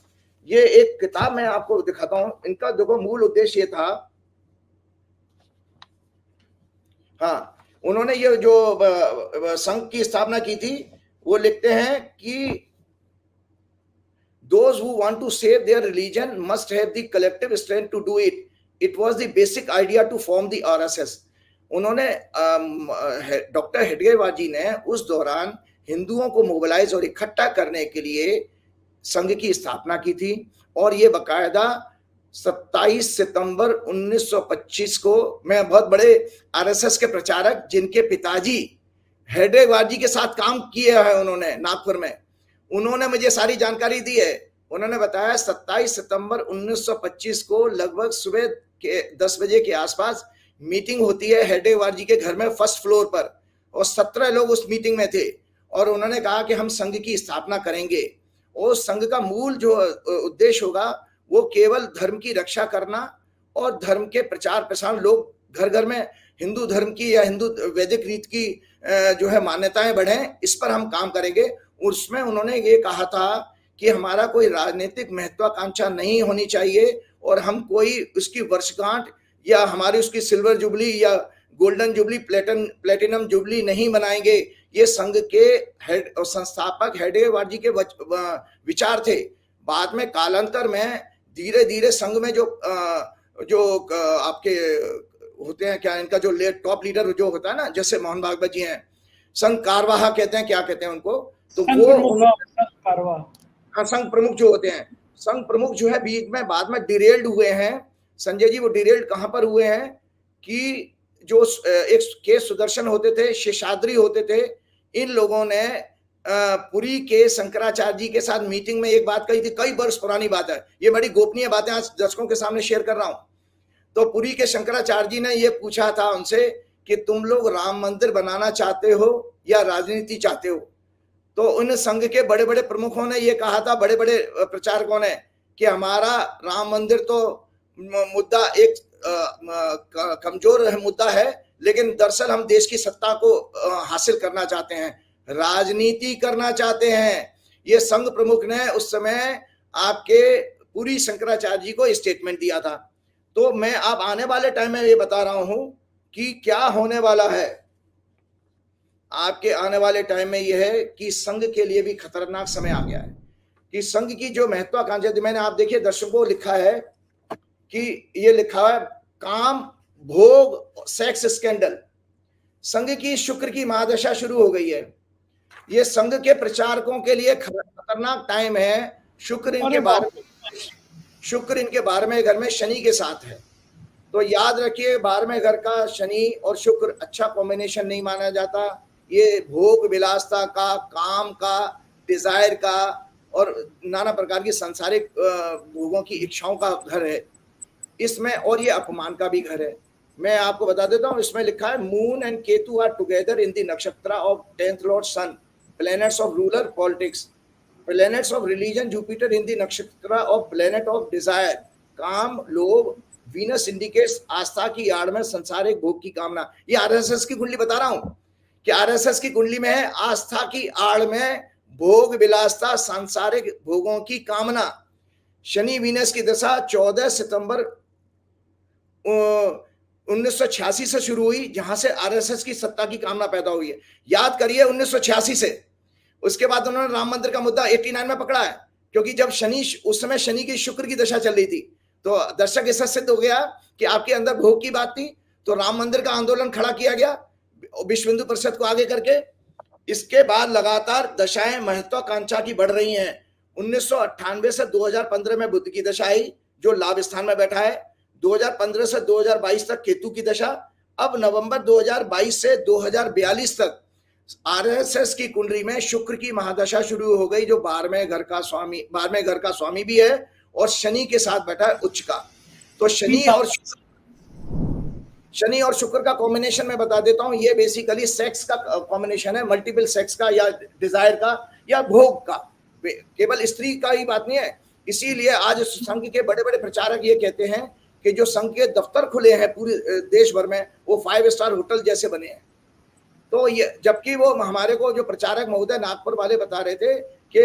ये एक किताब मैं आपको दिखाता हूं। इनका देखो मूल उद्देश्य ये था, हाँ, उन्होंने ये जो संघ की स्थापना की थी, वो लिखते हैं कि those who want to save their religion must have the collective strength to do it. It was the basic idea to form the RSS. उन्होंने डॉक्टर हेडगेवार जी ने उस दौरान हिंदुओं को मोबिलाइज और इकट्ठा करने के लिए संघ की स्थापना की थी। और ये बकायदा 27 सितंबर 1925 को, मैं बहुत बड़े आरएसएस के प्रचारक जिनके पिताजी हेडगेवार जी के साथ काम किए हैं उन्होंने नागपुर में, उन्होंने मुझे सारी जानकारी दी है। उन्होंने बताया 27 सितंबर 1925 को लगभग सुबह के 10 बजे के आसपास मीटिंग होती है हेडगेवार जी के घर में फर्स्ट फ्लोर पर, और 17 लोग उस मीटिंग में थे। और उन्होंने कहा कि हम संघ की स्थापना करेंगे, और संघ का मूल जो उद्देश्य होगा वो केवल धर्म की रक्षा करना और धर्म के प्रचार प्रसार, लोग घर घर में हिंदू धर्म की या हिंदू वैदिक रीत की जो है मान्यताएं बढ़ें, इस पर हम काम करेंगे। उसमें उन्होंने ये कहा था कि हमारा कोई राजनीतिक महत्वाकांक्षा नहीं होनी चाहिए, और हम कोई उसकी वर्षगांठ या हमारी उसकी सिल्वर जुबली या गोल्डन जुबली, प्लेटिनम जुबली नहीं बनाएंगे। ये संघ के हेड और संस्थापक हेडगेवार जी के विचार थे। बाद में कालांतर में धीरे धीरे संघ में जो आपके होते हैं, क्या इनका जो टॉप लीडर जो होता है ना, जैसे मोहन भागवत जी हैं, संघ कारवाह कहते हैं, क्या कहते हैं उनको, तो वो संघ प्रमुख जो होते हैं, संघ प्रमुख जो है बीच में बाद में डिरेल्ड हुए हैं। संजय जी, वो डिरेल्ड कहां पर हुए हैं कि जो एक के सुदर्शन होते थे, शेषाद्री होते थे, इन लोगों ने पुरी के शंकराचार्य जी के साथ मीटिंग में एक बात कही थी, कई वर्ष पुरानी बात है, ये बड़ी गोपनीय बातें आज दर्शकों के सामने शेयर कर रहा हूं। तो पुरी के शंकराचार्य जी ने ये पूछा था उनसे कि तुम लोग राम मंदिर बनाना चाहते हो या राजनीति चाहते हो? तो उन संघ के बड़े बड़े प्रमुखों ने ये कहा था, बड़े बड़े प्रचारकों ने, कि हमारा राम मंदिर तो मुद्दा एक कमजोर मुद्दा है, लेकिन दरअसल हम देश की सत्ता को हासिल करना चाहते हैं, राजनीति करना चाहते हैं। ये संघ प्रमुख ने उस समय आपके पुरी शंकराचार्य जी को स्टेटमेंट दिया था। तो मैं अब आने वाले टाइम में ये बता रहा हूं कि क्या होने वाला है आपके आने वाले टाइम में। यह है कि संघ के लिए भी खतरनाक समय आ गया है, कि संघ की जो महत्वाकांक्षा, मैंने आप देखिए दर्शकों को लिखा है कि ये लिखा है काम भोग सेक्स स्कैंडल, संघ की शुक्र की महादशा शुरू हो गई है। ये संघ के प्रचारकों के लिए खतरनाक टाइम है। शुक्र इनके 12वें घर में शनि के साथ है, तो याद रखिए 12वें घर का शनि और शुक्र अच्छा कॉम्बिनेशन नहीं माना जाता। ये भोग विलासता का, काम का, डिजायर का और नाना प्रकार की सांसारिक भोगों की इच्छाओं का घर है इसमें, और ये अपमान का भी घर है। मैं आपको बता देता हूँ, इसमें लिखा है moon and Ketu are together in the nakshatra of 10th lord Sun, planets of ruler politics, planets of religion Jupiter in the nakshatra of planet of desire, काम लोभ, वीनस इंडिकेट्स आस्था की आड़ में संसारिक भोग की कामना। ये आरएसएस की कुंडली बता रहा हूं कि आरएसएस की कुंडली में है आस्था की आड़ में भोग विलासता, सांसारिक भोगों की कामना। शनि वीनस की दशा 14 सितंबर 1986 से शुरू हुई, जहां से आरएसएस की सत्ता की कामना पैदा हुई है। याद करिए 1986 से। उसके बाद उन्होंने राम मंदिर का मुद्दा 89 में पकड़ा है, क्योंकि जब शनि, उस समय शनि की शुक्र की दशा चल रही थी, तो दर्शक इससे सिद्ध हो गया कि आपके अंदर भोग की बात थी, तो राम मंदिर का आंदोलन खड़ा किया गया विश्व हिंदू परिषद को आगे करके। इसके बाद लगातार दशाएं महत्वाकांक्षा की बढ़ रही हैं। 1998 से 2015 में बुध की दशा आई, जो लाभ स्थान में बैठा है। 2015 से 2022 तक केतु की दशा। अब नवंबर 2022 से 2042 तक आरएसएस की कुंडली में शुक्र की महादशा शुरू हो गई, जो 12वें घर का स्वामी भी है और शनि के साथ बैठा है उच्च का। तो शनि और शनि और शुक्र का कॉम्बिनेशन मैं बता देता हूं, ये बेसिकली सेक्स का कॉम्बिनेशन है, मल्टीपल सेक्स का या डिजायर का या भोग का, केवल स्त्री का ही बात नहीं है। इसीलिए आज संघ के बड़े बड़े प्रचारक ये कहते हैं कि जो संघ के दफ्तर खुले हैं पूरे देश भर में, वो 5 स्टार होटल जैसे बने हैं। तो ये, जबकि वो हमारे को जो प्रचारक महोदय नागपुर वाले बता रहे थे कि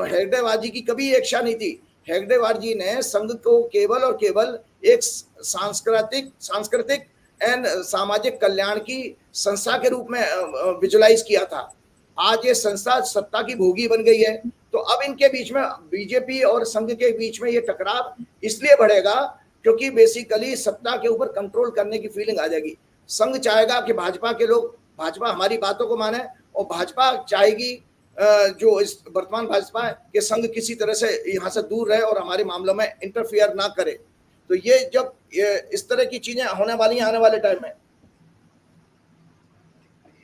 हेगडेवार जी की कभी इच्छा नहीं थी। हेगडेवार जी ने संघ को केवल और केवल एक सांस्कृतिक एंड सामाजिक कल्याण की संस्था के रूप में विजुलाइज किया था। आज ये संस्था सत्ता की भोगी बन गई है। तो अब इनके बीच में, बीजेपी और संघ के बीच में ये टकराव इसलिए बढ़ेगा क्योंकि बेसिकली सत्ता के ऊपर कंट्रोल करने की फीलिंग आ जाएगी। संघ चाहेगा कि भाजपा के लोग, भाजपा हमारी बातों को माने, और भाजपा चाहेगी जो इस वर्तमान भाजपा है कि संघ किसी तरह से यहाँ से दूर रहे और हमारे मामलों में इंटरफियर ना करे। तो ये जब इस तरह की चीजें होने वाली हैं आने वाले टाइम में।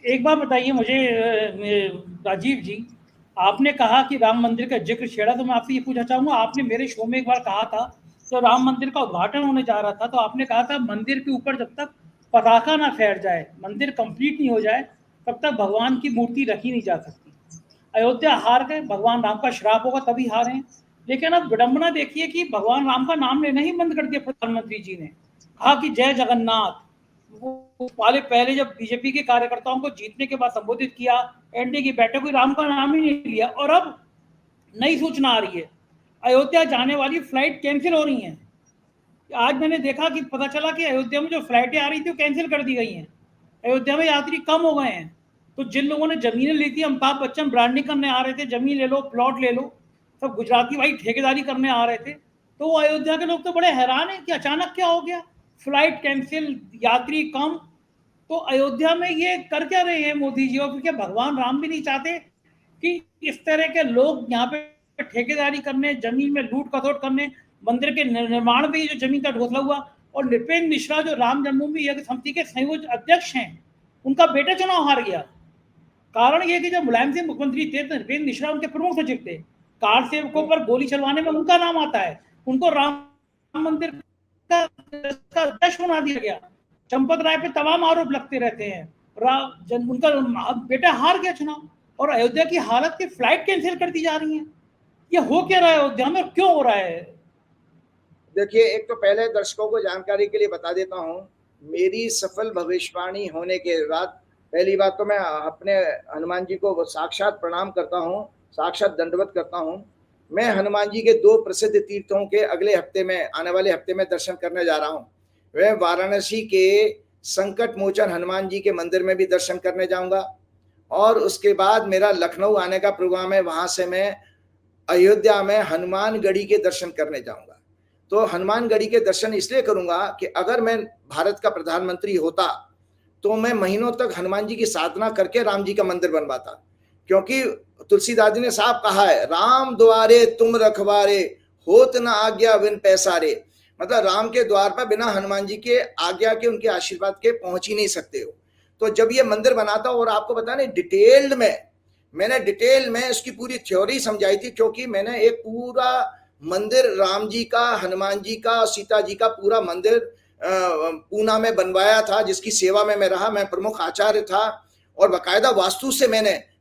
एक बात बताइए मुझे राजीव जी, आपने कहा कि राम मंदिर का जिक्र छेड़ा, तो मैं आपसे ये पूछना चाहूंगा, आपने मेरे शो में एक बार कहा था, तो राम मंदिर का उद्घाटन होने जा रहा था, तो आपने कहा था मंदिर के ऊपर जब तक पताका ना फहर जाए, मंदिर कंप्लीट नहीं हो जाए, तब तक भगवान की मूर्ति रखी नहीं जा सकती। अयोध्या हार गए, भगवान राम का श्राप होगा तभी हारे। लेकिन अब विडंबना देखिए कि भगवान राम का नाम लेना ही बंद कर दिया प्रधानमंत्री जी ने। कहा कि जय जगन्नाथ। वो पहले जब बीजेपी के कार्यकर्ताओं को जीतने के बाद संबोधित किया, एनडीए की बैठक हुई, राम का नाम ही नहीं लिया। और अब नई सूचना आ रही है, अयोध्या जाने वाली फ्लाइट कैंसिल हो रही हैं। आज मैंने देखा कि पता चला कि अयोध्या में जो फ्लाइटें आ रही थी वो कैंसिल कर दी गई हैं। अयोध्या में यात्री कम हो गए हैं। तो जिन लोगों ने जमीनें ली थी, अमिताभ बच्चन ब्रांडिंग करने आ रहे थे, जमीन ले लो, प्लॉट ले लो, सब गुजराती भाई ठेकेदारी करने आ रहे थे। तो अयोध्या के लोग तो बड़े हैरान हैं कि अचानक क्या हो गया, फ्लाइट कैंसिल, यात्री कम। तो अयोध्या में ये कर क्या रहे हैं मोदी जी? और क्योंकि भगवान राम भी नहीं चाहते कि इस तरह के लोग यहाँ पे ठेकेदारी करने, जमीन में लूट खसोट करने, मंदिर के निर्माण में जो जमीन का ढोसला हुआ। और नृपेंद्र मिश्रा जो राम जन्मभूमि यज्ञ समिति के संयोजक अध्यक्ष हैं, उनका बेटा चुनाव हार गया। कारण ये कि जब मुलायम सिंह मुख्यमंत्री थे तो नृपेंद्र मिश्रा उनके प्रमुख सचिव थे। कार सेवकों पर गोली चलवाने में उनका नाम आता है, उनको राम मंदिर का अध्यक्ष बना दिया गया। चंपत राय पे तमाम आरोप लगते रहते हैं। उनका बेटा हार गया चुनाव, और अयोध्या की हालत की फ्लाइट कैंसिल कर दी जा रही है। ये हो क्या रहा है अयोध्या में, क्यों हो रहा है? देखिए, एक तो पहले दर्शकों को जानकारी के लिए बता देता हूं, मेरी सफल भविष्यवाणी होने के बाद पहली बात तो मैं अपने हनुमान जी को साक्षात प्रणाम करता हूं, साक्षात दंडवत करता हूं। मैं हनुमान जी के 2 प्रसिद्ध तीर्थों के अगले हफ्ते में, आने वाले हफ्ते में दर्शन करने जा रहा हूं। वह वाराणसी के संकट मोचन हनुमान जी के मंदिर में भी दर्शन करने जाऊंगा, और उसके बाद मेरा लखनऊ आने का प्रोग्राम है। वहां से मैं अयोध्या में हनुमानगढ़ी के दर्शन करने जाऊंगा। तो हनुमानगढ़ी के दर्शन इसलिए करूंगा कि अगर मैं भारत का प्रधानमंत्री होता तो मैं महीनों तक हनुमान जी की साधना करके राम जी का मंदिर बनवाता, क्योंकि तुलसीदास जी ने साफ कहा है, राम द्वारे तुम रखवारे, होत न आज्ञा बिन पैसारे। मतलब राम के द्वार पर बिना हनुमान जी के आज्ञा के, उनके आशीर्वाद के पहुंच ही नहीं सकते हो। तो जब ये मंदिर बनाता, और आपको पता नहीं मैंने डिटेल में इसकी पूरी थ्योरी समझाई थी, क्योंकि मैंने एक पूरा मंदिर राम जी का, हनुमान जी का, सीता जी का पूरा मंदिर पूना में बनवाया था, जिसकी सेवा में मैं रहा। मैं प्रमुख आचार्य था, और बाकायदा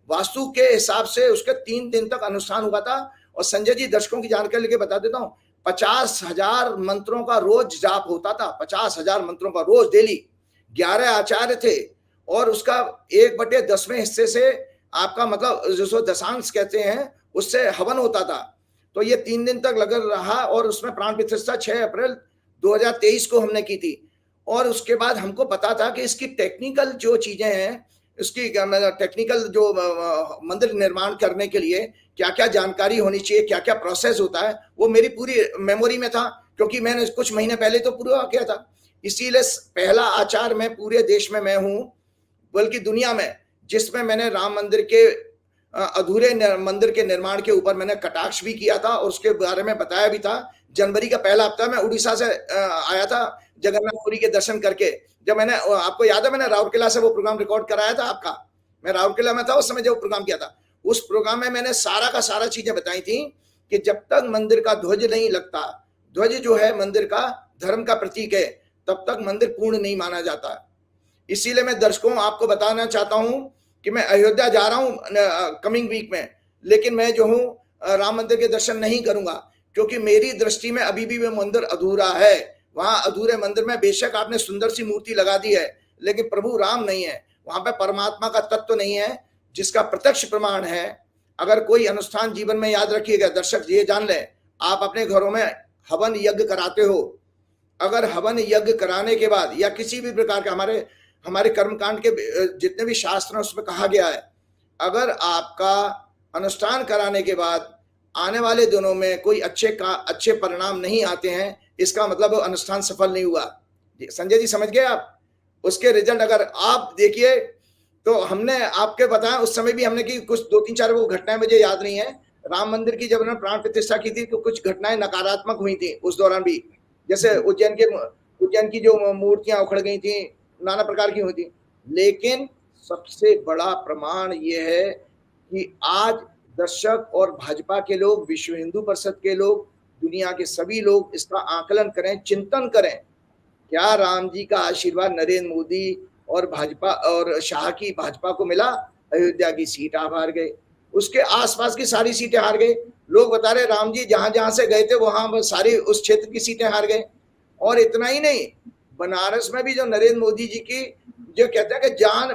वास्तु के हिसाब से उसके 3 दिन तक अनुष्ठान हुआ था। और संजय जी, दर्शकों की जानकारी लेके बता देता हूँ, 50,000 मंत्रों का रोज जाप होता था, 50,000 मंत्रों का रोज डेली। 11 आचार्य थे, और उसका 1/10वें हिस्से से आपका मतलब जिसको दशांश कहते हैं, उससे हवन होता था। तो ये 3 दिन तक लगा रहा, और उसमें प्राण प्रतिष्ठा 6 अप्रैल 2023 को हमने की थी। और उसके बाद हमको पता था कि इसकी टेक्निकल जो चीजें हैं, इसकी टेक्निकल जो मंदिर निर्माण करने के लिए क्या क्या जानकारी होनी चाहिए, क्या क्या प्रोसेस होता है, वो मेरी पूरी मेमोरी में था, क्योंकि मैंने कुछ महीने पहले तो पूरा किया था। इसीलिए पहला आचार्य मैं पूरे देश में मैं हूं, बल्कि दुनिया में, जिसमें मैंने राम मंदिर के अधूरे मंदिर के निर्माण के ऊपर मैंने कटाक्ष भी किया था, और उसके बारे में बताया भी था। जनवरी का पहला हफ्ता मैं उड़ीसा से आया था, जगन्नाथपुरी के दर्शन करके। जब मैंने, आपको याद है, मैंने राउरकेला से वो प्रोग्राम रिकॉर्ड कराया था आपका, मैं राउरकेला में था उस समय जब प्रोग्राम किया था। उस प्रोग्राम में मैंने सारा का सारा चीजें बताई थी कि जब तक मंदिर का ध्वज नहीं लगता, ध्वज जो है मंदिर का धर्म का प्रतीक है, तब तक मंदिर पूर्ण नहीं माना जाता। इसीलिए मैं दर्शकों आपको बताना चाहता हूं कि मैं अयोध्या जा रहा हूं कमिंग वीक में, लेकिन मैं जो हूं राम मंदिर के दर्शन नहीं करूंगा, क्योंकि मेरी दृष्टि में अभी भी वह मंदिर अधूरा है। वहां अधूरे मंदिर में बेशक आपने सुंदर सी मूर्ति लगा दी है, लेकिन प्रभु राम नहीं है वहां पे, परमात्मा का तत्व नहीं है, जिसका प्रत्यक्ष प्रमाण है। अगर कोई अनुष्ठान जीवन में, याद रखिएगा दर्शक ये जान लें, आप अपने घरों में हवन यज्ञ कराते हो, अगर हवन यज्ञ कराने के बाद या किसी भी प्रकार के हमारे कर्मकांड के जितने भी शास्त्र हैं उसमें कहा गया है, अगर आपका अनुष्ठान कराने के बाद आने वाले दिनों में कोई अच्छे परिणाम नहीं आते हैं, इसका मतलब अनुष्ठान सफल नहीं हुआ। संजय जी समझ गए आप? उसके रिजल्ट अगर आप देखिए तो हमने आपके बताया, उस समय भी हमने की कुछ 2-3-4 वो घटनाएं मुझे याद नहीं है। राम मंदिर की जब उन्होंने प्राण प्रतिष्ठा की थी तो कुछ घटनाएं नकारात्मक हुई थी उस दौरान भी, जैसे उज्जैन की जो मूर्तियां उखड़ गई थी, नाना प्रकार की हुई थी। लेकिन सबसे बड़ा प्रमाण ये है कि आज दर्शक और भाजपा के लोग, विश्व हिंदू परिषद के लोग, दुनिया के सभी लोग इसका आकलन करें, चिंतन करें, क्या राम जी का आशीर्वाद नरेंद्र मोदी और भाजपा और शाह की भाजपा को मिला? अयोध्या की सीट आप हार गए, उसके आसपास की सारी सीटें हार गए। लोग बता रहे राम जी जहां जहां से गए थे वहां सारी उस क्षेत्र की सीटें हार गए। और इतना ही नहीं, बनारस में भी जो नरेंद्र मोदी जी की जो कहते हैं कि जान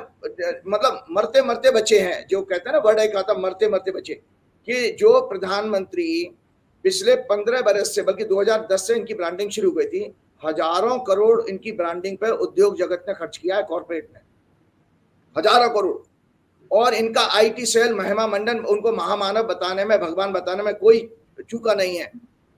मतलब मरते मरते बचे हैं, जो कहते हैं ना वर्ड एक आता मरते मरते बचे, कि जो प्रधानमंत्री पिछले 15 बरस से, बल्कि 2010 से इनकी ब्रांडिंग शुरू हुई थी, हजारों करोड़ इनकी ब्रांडिंग पे उद्योग जगत ने खर्च किया है, कॉर्पोरेट ने हजारों करोड़। और इनका आईटी सेल, महिमा मंडन, उनको महामानव बताने में, भगवान बताने में कोई चूका नहीं है।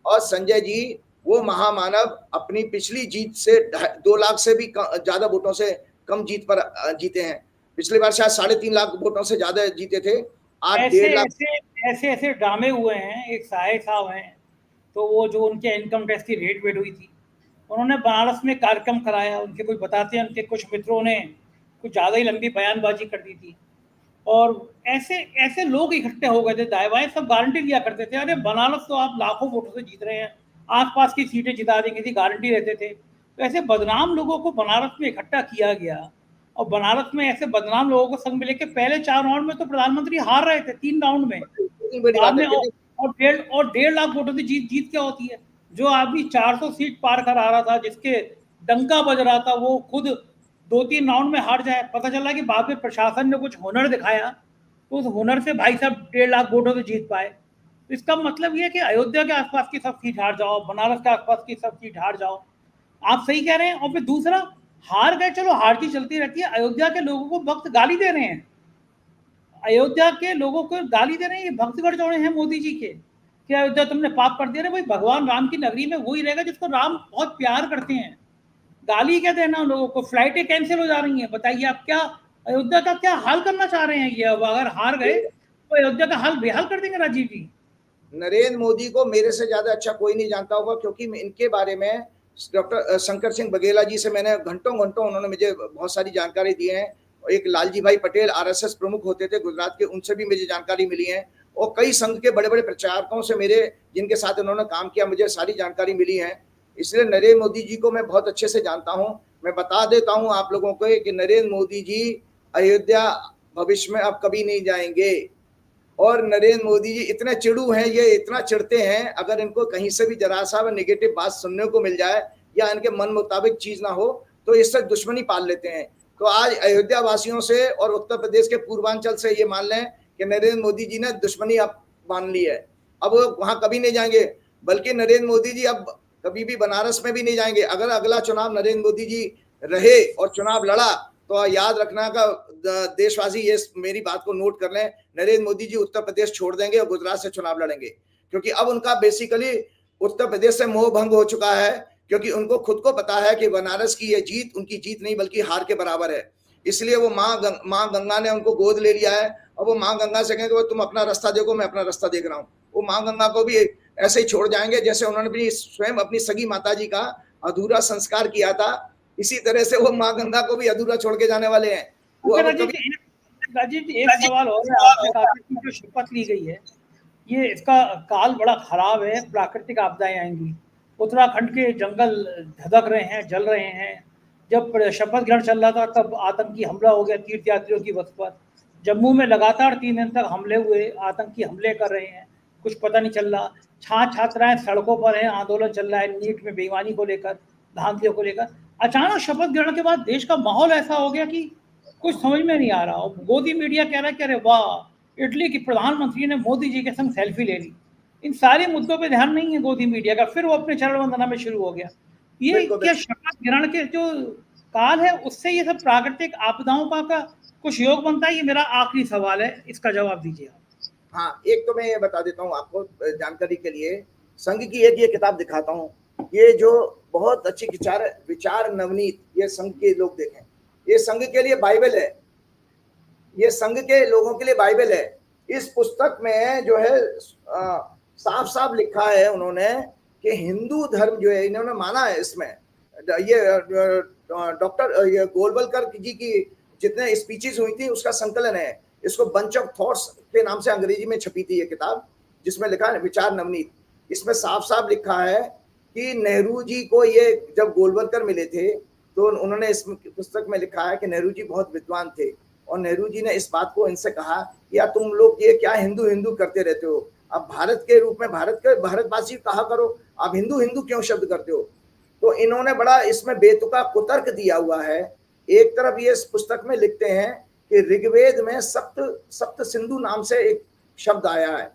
और संजय जी वो महामानव अपनी पिछली जीत से 2 लाख से भी ज्यादा वोटों से कम जीत पर जीते हैं। पिछली बार शायद 3.5 लाख वोटों से ज्यादा जीते थे, आज 1.5 लाख। ऐसे ड्रामे हुए हैं। एक साहिब साहब हैं, तो वो जो उनके इनकम टैक्स की रेट वेट हुई थी, उन्होंने बनारस में कार्यक्रम कराया। उनके कुछ बताते हैं, उनके कुछ मित्रों ने कुछ ज़्यादा ही लंबी बयानबाजी कर दी थी, और ऐसे ऐसे लोग इकट्ठे हो गए थे, दाएं बाएं सब गारंटी दिया करते थे, अरे बनारस तो आप लाखों वोटों से जीत रहे हैं, आसपास की सीटें जिता देंगे थी, गारंटी रहते थे। तो ऐसे बदनाम लोगों को बनारस में इकट्ठा किया गया, और बनारस में ऐसे बदनाम लोगों को संग में लेके पहले 4 राउंड में तो प्रधानमंत्री हार रहे थे, 3 राउंड में, बाद में और 1.5 लाख वोटों से जीत क्या होती है। जो आदमी 400 सीट पार करा रहा था, जिसके डंका बज रहा था, वो खुद 2-3 राउंड में हार जाए। पता चला कि बाद में प्रशासन ने कुछ हुनर दिखाया, तो उस हुनर से भाई साहब 1.5 लाख वोटों से जीत पाए। तो इसका मतलब ये है कि अयोध्या के आसपास की सब सीट हार जाओ, बनारस के आसपास की सब सीट हार जाओ, आप सही कह रहे हैं। और फिर दूसरा, हार गए, चलो हार की चलती रहती है, अयोध्या के लोगों को भक्त गाली दे रहे हैं, अयोध्या के लोगों को गाली दे रहे हैं, ये भक्तगढ़ जोड़े हैं मोदी जी के, कि अयोध्या तुमने पाप कर दिया। भाई भगवान राम की नगरी में वही रहेगा जिसको राम बहुत प्यार करते हैं, गाली क्या देना लोगों को। फ्लाइटें कैंसिल हो जा रही हैं, बताइए आप क्या अयोध्या का क्या हाल करना चाह रहे हैं ये? अब अगर हार गए तो अयोध्या का हाल बेहाल कर देंगे राजीव जी। नरेंद्र मोदी को मेरे से ज्यादा अच्छा कोई नहीं जानता होगा, क्योंकि इनके बारे में डॉक्टर शंकर सिंह बघेला जी से मैंने घंटों उन्होंने मुझे बहुत सारी जानकारी दी है। एक लालजी भाई पटेल आरएसएस प्रमुख होते थे गुजरात के, उनसे भी मुझे जानकारी मिली है, और कई संघ के बड़े बड़े प्रचारकों से मेरे, जिनके साथ उन्होंने काम किया, मुझे सारी जानकारी मिली है। इसलिए नरेंद्र मोदी जी को मैं बहुत अच्छे से जानता हूं। मैं बता देता हूं आप लोगों को कि नरेंद्र मोदी जी अयोध्या भविष्य में अब कभी नहीं जाएंगे। और नरेंद्र मोदी जी इतने चिड़ू हैं, ये इतना चिढ़ते हैं, अगर इनको कहीं से भी जरा सा नेगेटिव बात सुनने को मिल जाए या इनके मन मुताबिक चीज ना हो तो इससे दुश्मनी पाल लेते हैं। तो आज अयोध्या वासियों से और उत्तर प्रदेश के पूर्वांचल से ये मान लें कि नरेंद्र मोदी जी ने दुश्मनी अब मान ली है, अब वो वहां कभी नहीं जाएंगे। बल्कि नरेंद्र मोदी जी अब कभी भी बनारस में भी नहीं जाएंगे। अगर अगला चुनाव नरेंद्र मोदी जी रहे और चुनाव लड़ा तो याद रखना का देशवासी ये मेरी बात को नोट कर लें, नरेंद्र मोदी जी उत्तर प्रदेश छोड़ देंगे और गुजरात से चुनाव लड़ेंगे, क्योंकि अब उनका बेसिकली उत्तर प्रदेश से मोह भंग हो चुका है, क्योंकि उनको खुद को पता है कि बनारस की ये जीत उनकी जीत नहीं बल्कि हार के बराबर है। इसलिए वो माँ गंगा ने उनको गोद ले लिया है, और वो माँ गंगा से कहेंगे तुम अपना रास्ता देखो, मैं अपना रास्ता देख रहा हूँ। वो माँ गंगा को भी ऐसे ही छोड़ जाएंगे जैसे उन्होंने भी स्वयं अपनी सगी माता जी का अधूरा संस्कार किया था, इसी तरह से वो माँ गंगा को भी अधूरा छोड़ के जाने वाले हैं। वो राजीव जी एक सवाल और है, आपने कहा कि जो शपथ ली गई है, ये इसका काल बड़ा खराब है, प्राकृतिक आपदाएं आएंगी, उत्तराखंड के जंगल धधक रहे हैं, जल रहे हैं। जब शपथ ग्रहण चल रहा था तब आतंकी हमला हो गया तीर्थयात्रियों की बस पर। जम्मू में लगातार 3 दिन तक हमले हुए, आतंकी हमले कर रहे हैं, कुछ पता नहीं चल रहा। छात्राएं सड़कों पर हैं, आंदोलन चल रहा है नीट में बेईमानी को लेकर, धांधलियों को लेकर। अचानक शपथ ग्रहण के बाद देश का माहौल ऐसा हो गया कि कुछ समझ में नहीं आ रहा। और मोदी मीडिया कह रहा है कि अरे वाह, इटली की प्रधानमंत्री ने मोदी जी के संग सेल्फी ले ली। इन सारे मुद्दों पे ध्यान नहीं है मोदी मीडिया का। फिर वो अपने चरण वंदना में शुरू हो गया। ये बिल्कुल क्या बिल्कुल। शपथ ग्रहण के जो काल है उससे ये सब प्राकृतिक आपदाओं का कुछ योग बनता है? ये मेरा आखिरी सवाल है, इसका जवाब दीजिए आप। हाँ, एक तो मैं ये बता देता हूँ आपको जानकारी के लिए, संघ की एक ये किताब दिखाता हूँ, ये जो बहुत अच्छी विचार नवनीत, ये संघ के लोग देखें, ये संघ के लिए बाइबल है, ये संघ के लोगों के लिए बाइबल है। इस पुस्तक में जो है साफ साफ लिखा है उन्होंने कि हिंदू धर्म जो है, इन्होंने माना है इसमें, ये डॉक्टर ये गोलवलकर जी की जितने स्पीचेस हुई थी उसका संकलन है। इसको बंच ऑफ थॉट्स के नाम से अंग्रेजी में छपी थी ये किताब, जिसमें लिखा है विचार नवनीत। इसमें साफ साफ लिखा है कि नेहरू जी को ये जब गोलवलकर मिले थे तो उन्होंने इस पुस्तक में लिखा है कि नेहरू जी बहुत विद्वान थे और नेहरू जी ने इस बात को इनसे कहा कि यार तुम लोग ये क्या हिंदू हिंदू करते रहते हो, अब भारत के रूप में भारतवासी कहा करो, आप हिंदू हिंदू क्यों शब्द करते हो। तो इन्होंने बड़ा इसमें बेतुका कुतर्क दिया हुआ है। एक तरफ ये इस पुस्तक में लिखते हैं कि ऋग्वेद में सप्त सिंधु नाम से एक शब्द आया है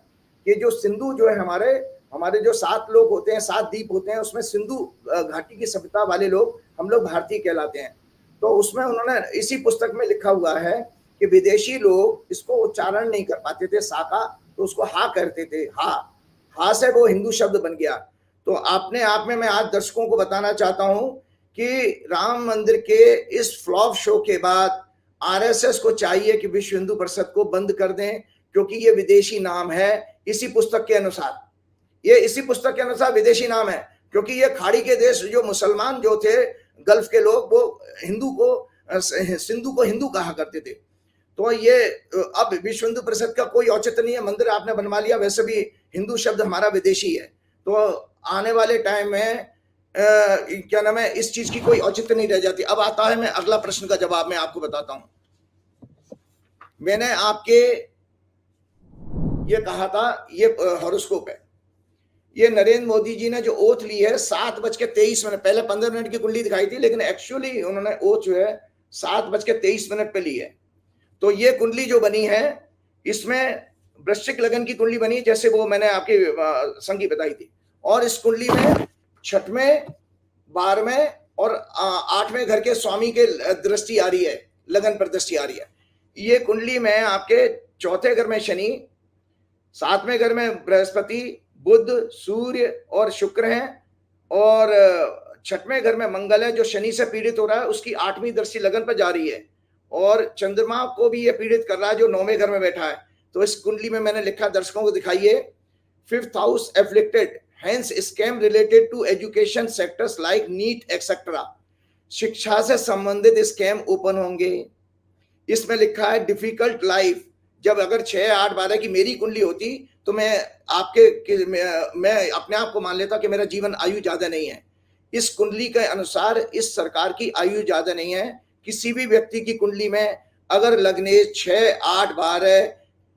कि जो सिंधु जो है हमारे जो 7 लोग होते हैं, 7 द्वीप होते हैं, उसमें सिंधु घाटी की सभ्यता वाले लोग हम लोग भारतीय कहलाते हैं। तो उसमें उन्होंने इसी पुस्तक में लिखा हुआ है कि विदेशी लोग इसको उच्चारण नहीं कर पाते थे, सा का, तो उसको हा करते थे, हा से वो हिंदू शब्द बन गया। तो अपने आप में मैं आज दर्शकों को बताना चाहता हूं कि राम मंदिर के इस फ्लॉप शो के बाद आरएसएस को चाहिए कि विश्व हिंदू परिषद को बंद कर दें, क्योंकि ये विदेशी नाम है इसी पुस्तक के अनुसार, ये इसी पुस्तक के अनुसार विदेशी नाम है, क्योंकि ये खाड़ी के देश जो मुसलमान जो थे, गल्फ के लोग, वो सिंधु को हिंदू कहा करते थे। तो ये अब विश्व हिंदू परिषद का कोई औचित्य नहीं है, मंदिर आपने बनवा लिया, वैसे भी हिंदू शब्द हमारा विदेशी है। तो आने वाले टाइम में क्या नाम है, इस चीज की कोई औचित्य नहीं रह जाती। अब आता है मैं अगला प्रश्न का जवाब मैं आपको बताता हूं। मैंने आपके ये कहा था, ये हॉरोस्कोप है, ये नरेंद्र मोदी जी ने जो ओथ ली है 7:23, पहले 15 मिनट की कुंडली दिखाई थी, लेकिन एक्चुअली उन्होंने ओथ जो है 7:23 पे ली है। तो ये कुंडली जो बनी है इसमें वृश्चिक लगन की कुंडली बनी, जैसे वो मैंने आपकी संगी बताई थी। और इस कुंडली में 6वें 12वें और 8वें घर के स्वामी के दृष्टि आ रही है, लगन पर दृष्टि आ रही है। ये कुंडली में आपके 4थे घर में शनि, 7वें घर में बृहस्पति, बुध, सूर्य और शुक्र हैं, और 6वें घर में मंगल है जो शनि से पीड़ित हो रहा है, उसकी 8वीं दृष्टि लगन पर जा रही है। और चंद्रमा को भी ये पीड़ित कर रहा है जो 9वें घर में बैठा है। तो इस कुंडली में मैंने लिखा, दर्शकों को दिखाइए, 5th house afflicted, hence scam related to education sectors like NEET et cetera, शिक्षा से संबंधित स्कैम ओपन होंगे। इसमें लिखा है डिफिकल्ट लाइफ, जब अगर 6, 8, 12 की मेरी कुंडली होती तो मैं अपने आप को मान लेता कि मेरा जीवन आयु ज्यादा नहीं है। इस कुंडली के अनुसार इस सरकार की आयु ज्यादा नहीं है। किसी भी व्यक्ति की कुंडली में अगर लग्नेश 6, 8, 12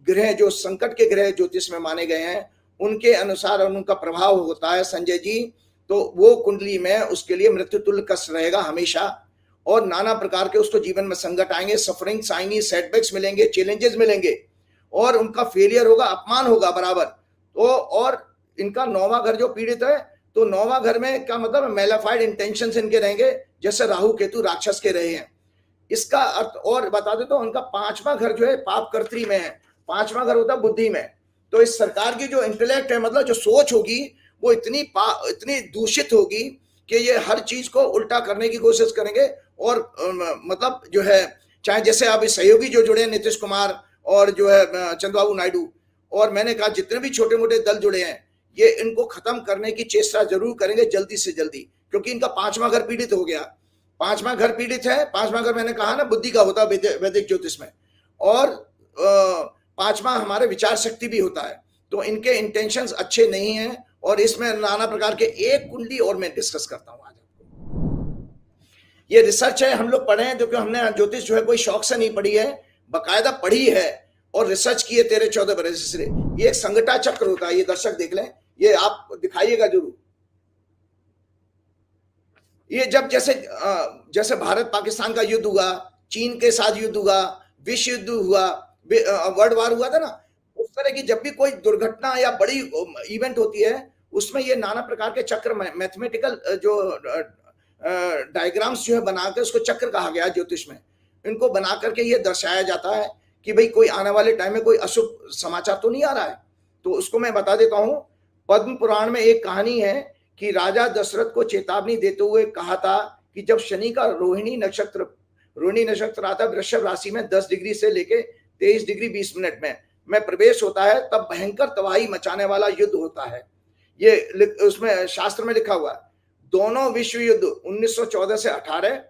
ग्रह जो संकट के ग्रह ज्योतिष में माने गए हैं उनके अनुसार और उनका प्रभाव होता है संजय जी, तो वो कुंडली में उसके लिए मृत्यु तुल्य कष्ट रहेगा हमेशा, और नाना प्रकार के उसको जीवन में संकट आएंगे, सफरिंग्स आएंगी, सेटबैक्स मिलेंगे, चैलेंजेस मिलेंगे, और उनका फेलियर होगा, अपमान होगा बराबर। तो और इनका 9वां घर जो पीड़ित है, तो 9वां घर में क्या मतलब, मेलाफाइड इंटेंशंस इनके रहेंगे, जैसे राहु केतु राक्षस के रहे हैं। इसका अर्थ और बता देता हूं, उनका 5वां घर जो है पाप कर्त्री में है, 5वां घर होता है बुद्धि में। तो इस सरकार की जो इंटेलेक्ट है, मतलब जो सोच होगी, वो इतनी दूषित होगी कि ये हर चीज को उल्टा करने की कोशिश करेंगे। और मतलब जो है, चाहे जैसे आप सहयोगी जो जुड़े हैं, नीतीश कुमार और जो है चंद्रबाबू नायडू, और मैंने कहा जितने भी छोटे मोटे दल जुड़े हैं, ये इनको खत्म करने की चेष्टा जरूर करेंगे जल्दी से जल्दी, क्योंकि इनका 5वां घर पीड़ित हो गया। 5वां घर पीड़ित है, 5वां घर मैंने कहा ना बुद्धि का होता है वैदिक ज्योतिष में, और 5वां हमारे विचार शक्ति भी होता है। तो इनके इंटेंशंस अच्छे नहीं हैं, और इसमें नाना प्रकार के एक कुंडली और मैं डिस्कस करता हूं आज आपको। ये रिसर्च है, हम लोग पढ़े हैं, क्योंकि हमने ज्योतिष जो है कोई शौक से नहीं पढ़ी है, बकायदा पढ़ी है और रिसर्च की है 13-14 बरस से। ये एक संगठा चक्र होता है, ये दर्शक देख लें, ये आप दिखाइएगा जरूर। ये जब जैसे भारत पाकिस्तान का युद्ध हुआ, चीन के साथ युद्ध हुआ, विश्व युद्ध हुआ, वर्ल्ड वार हुआ था ना, उस तरह की जब भी कोई दुर्घटना या बड़ी इवेंट होती है, उसमें ये नाना प्रकार के चक्र, मैथमेटिकल जो डायग्राम्स जो है बनाकर, उसको चक्र कहा गया ज्योतिष में, इनको बना करके ये दर्शाया जाता है कि भाई कोई आने वाले टाइम में कोई अशुभ समाचार तो नहीं आ रहा है। तो उसको मैं बता देता हूं। पद्म पुराण में एक कहानी है कि राजा दशरथ को चेतावनी देते हुए कहा था कि जब शनि का रोहिणी नक्षत्र आता है वृषभ राशि में 10 डिग्री से लेके 23 डिग्री 20 मिनट में प्रवेश होता है, तब भयंकर तबाही मचाने वाला युद्ध होता है। ये उसमें शास्त्र में लिखा हुआ है। दोनों विश्व युद्ध 1914 से 18,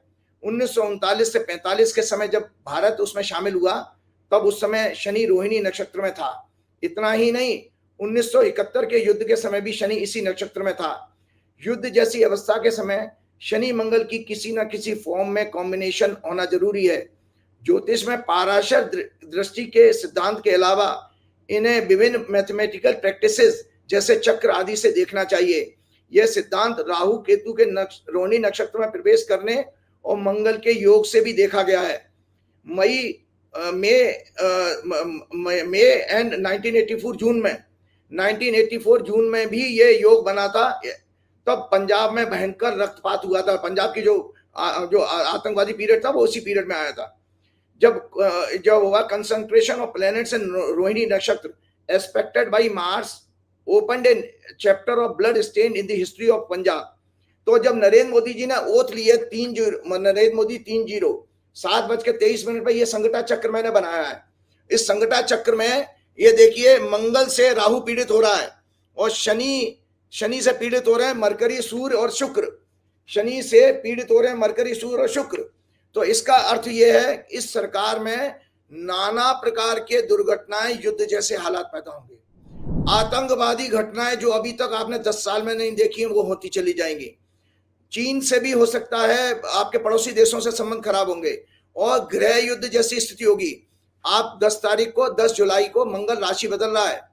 1939 से 45 के समय जब भारत उसमें शामिल हुआ, तब उस समय शनि रोहिणी नक्षत्र में था। इतना ही नहीं, 1971 के युद्ध के समय भी शनि इसी नक्षत्र में था। युद्ध जैसी अवस्था के समय शनि मंगल की किसी न किसी फॉर्म में कॉम्बिनेशन होना जरूरी है। ज्योतिष में पाराशर दृष्टि के सिद्धांत के अलावा इन्हें विभिन्न मैथमेटिकल प्रैक्टिसेस जैसे चक्र आदि से देखना चाहिए। यह सिद्धांत राहु केतु के रोहिणी नक्षत्र में प्रवेश करने और मंगल के योग से भी देखा गया है। मई एंड 1984 जून में भी ये योग बना था। तब पंजाब में भयंकर रक्तपात हुआ था। पंजाब की जो आतंकवादी पीरियड था वो उसी पीरियड में आया था, जब हुआ concentration of planets in Rohini nakshatra expected by Mars opened a chapter of blood stain in the history of Punjab. तो जब नरेंद्र मोदी जी ने ओथ लिए 3-0 7:23 पर, यह संगठा चक्र मैंने बनाया है। इस संगठा चक्र में ये देखिए, मंगल से राहु पीड़ित हो रहा है और शनि से पीड़ित हो रहे हैं मरकरी, सूर्य और शुक्र। शनि से पीड़ित हो रहे हैं मरकरी, सूर्य और शुक्र। तो इसका अर्थ यह है इस सरकार में नाना प्रकार के दुर्घटनाएं, युद्ध जैसे हालात पैदा होंगे। आतंकवादी घटनाएं जो अभी तक आपने 10 साल में नहीं देखी हैं, वो होती चली जाएंगी। चीन से भी हो सकता है, आपके पड़ोसी देशों से संबंध खराब होंगे और गृह युद्ध जैसी स्थिति होगी। आप 10 जुलाई को मंगल राशि बदल रहा है,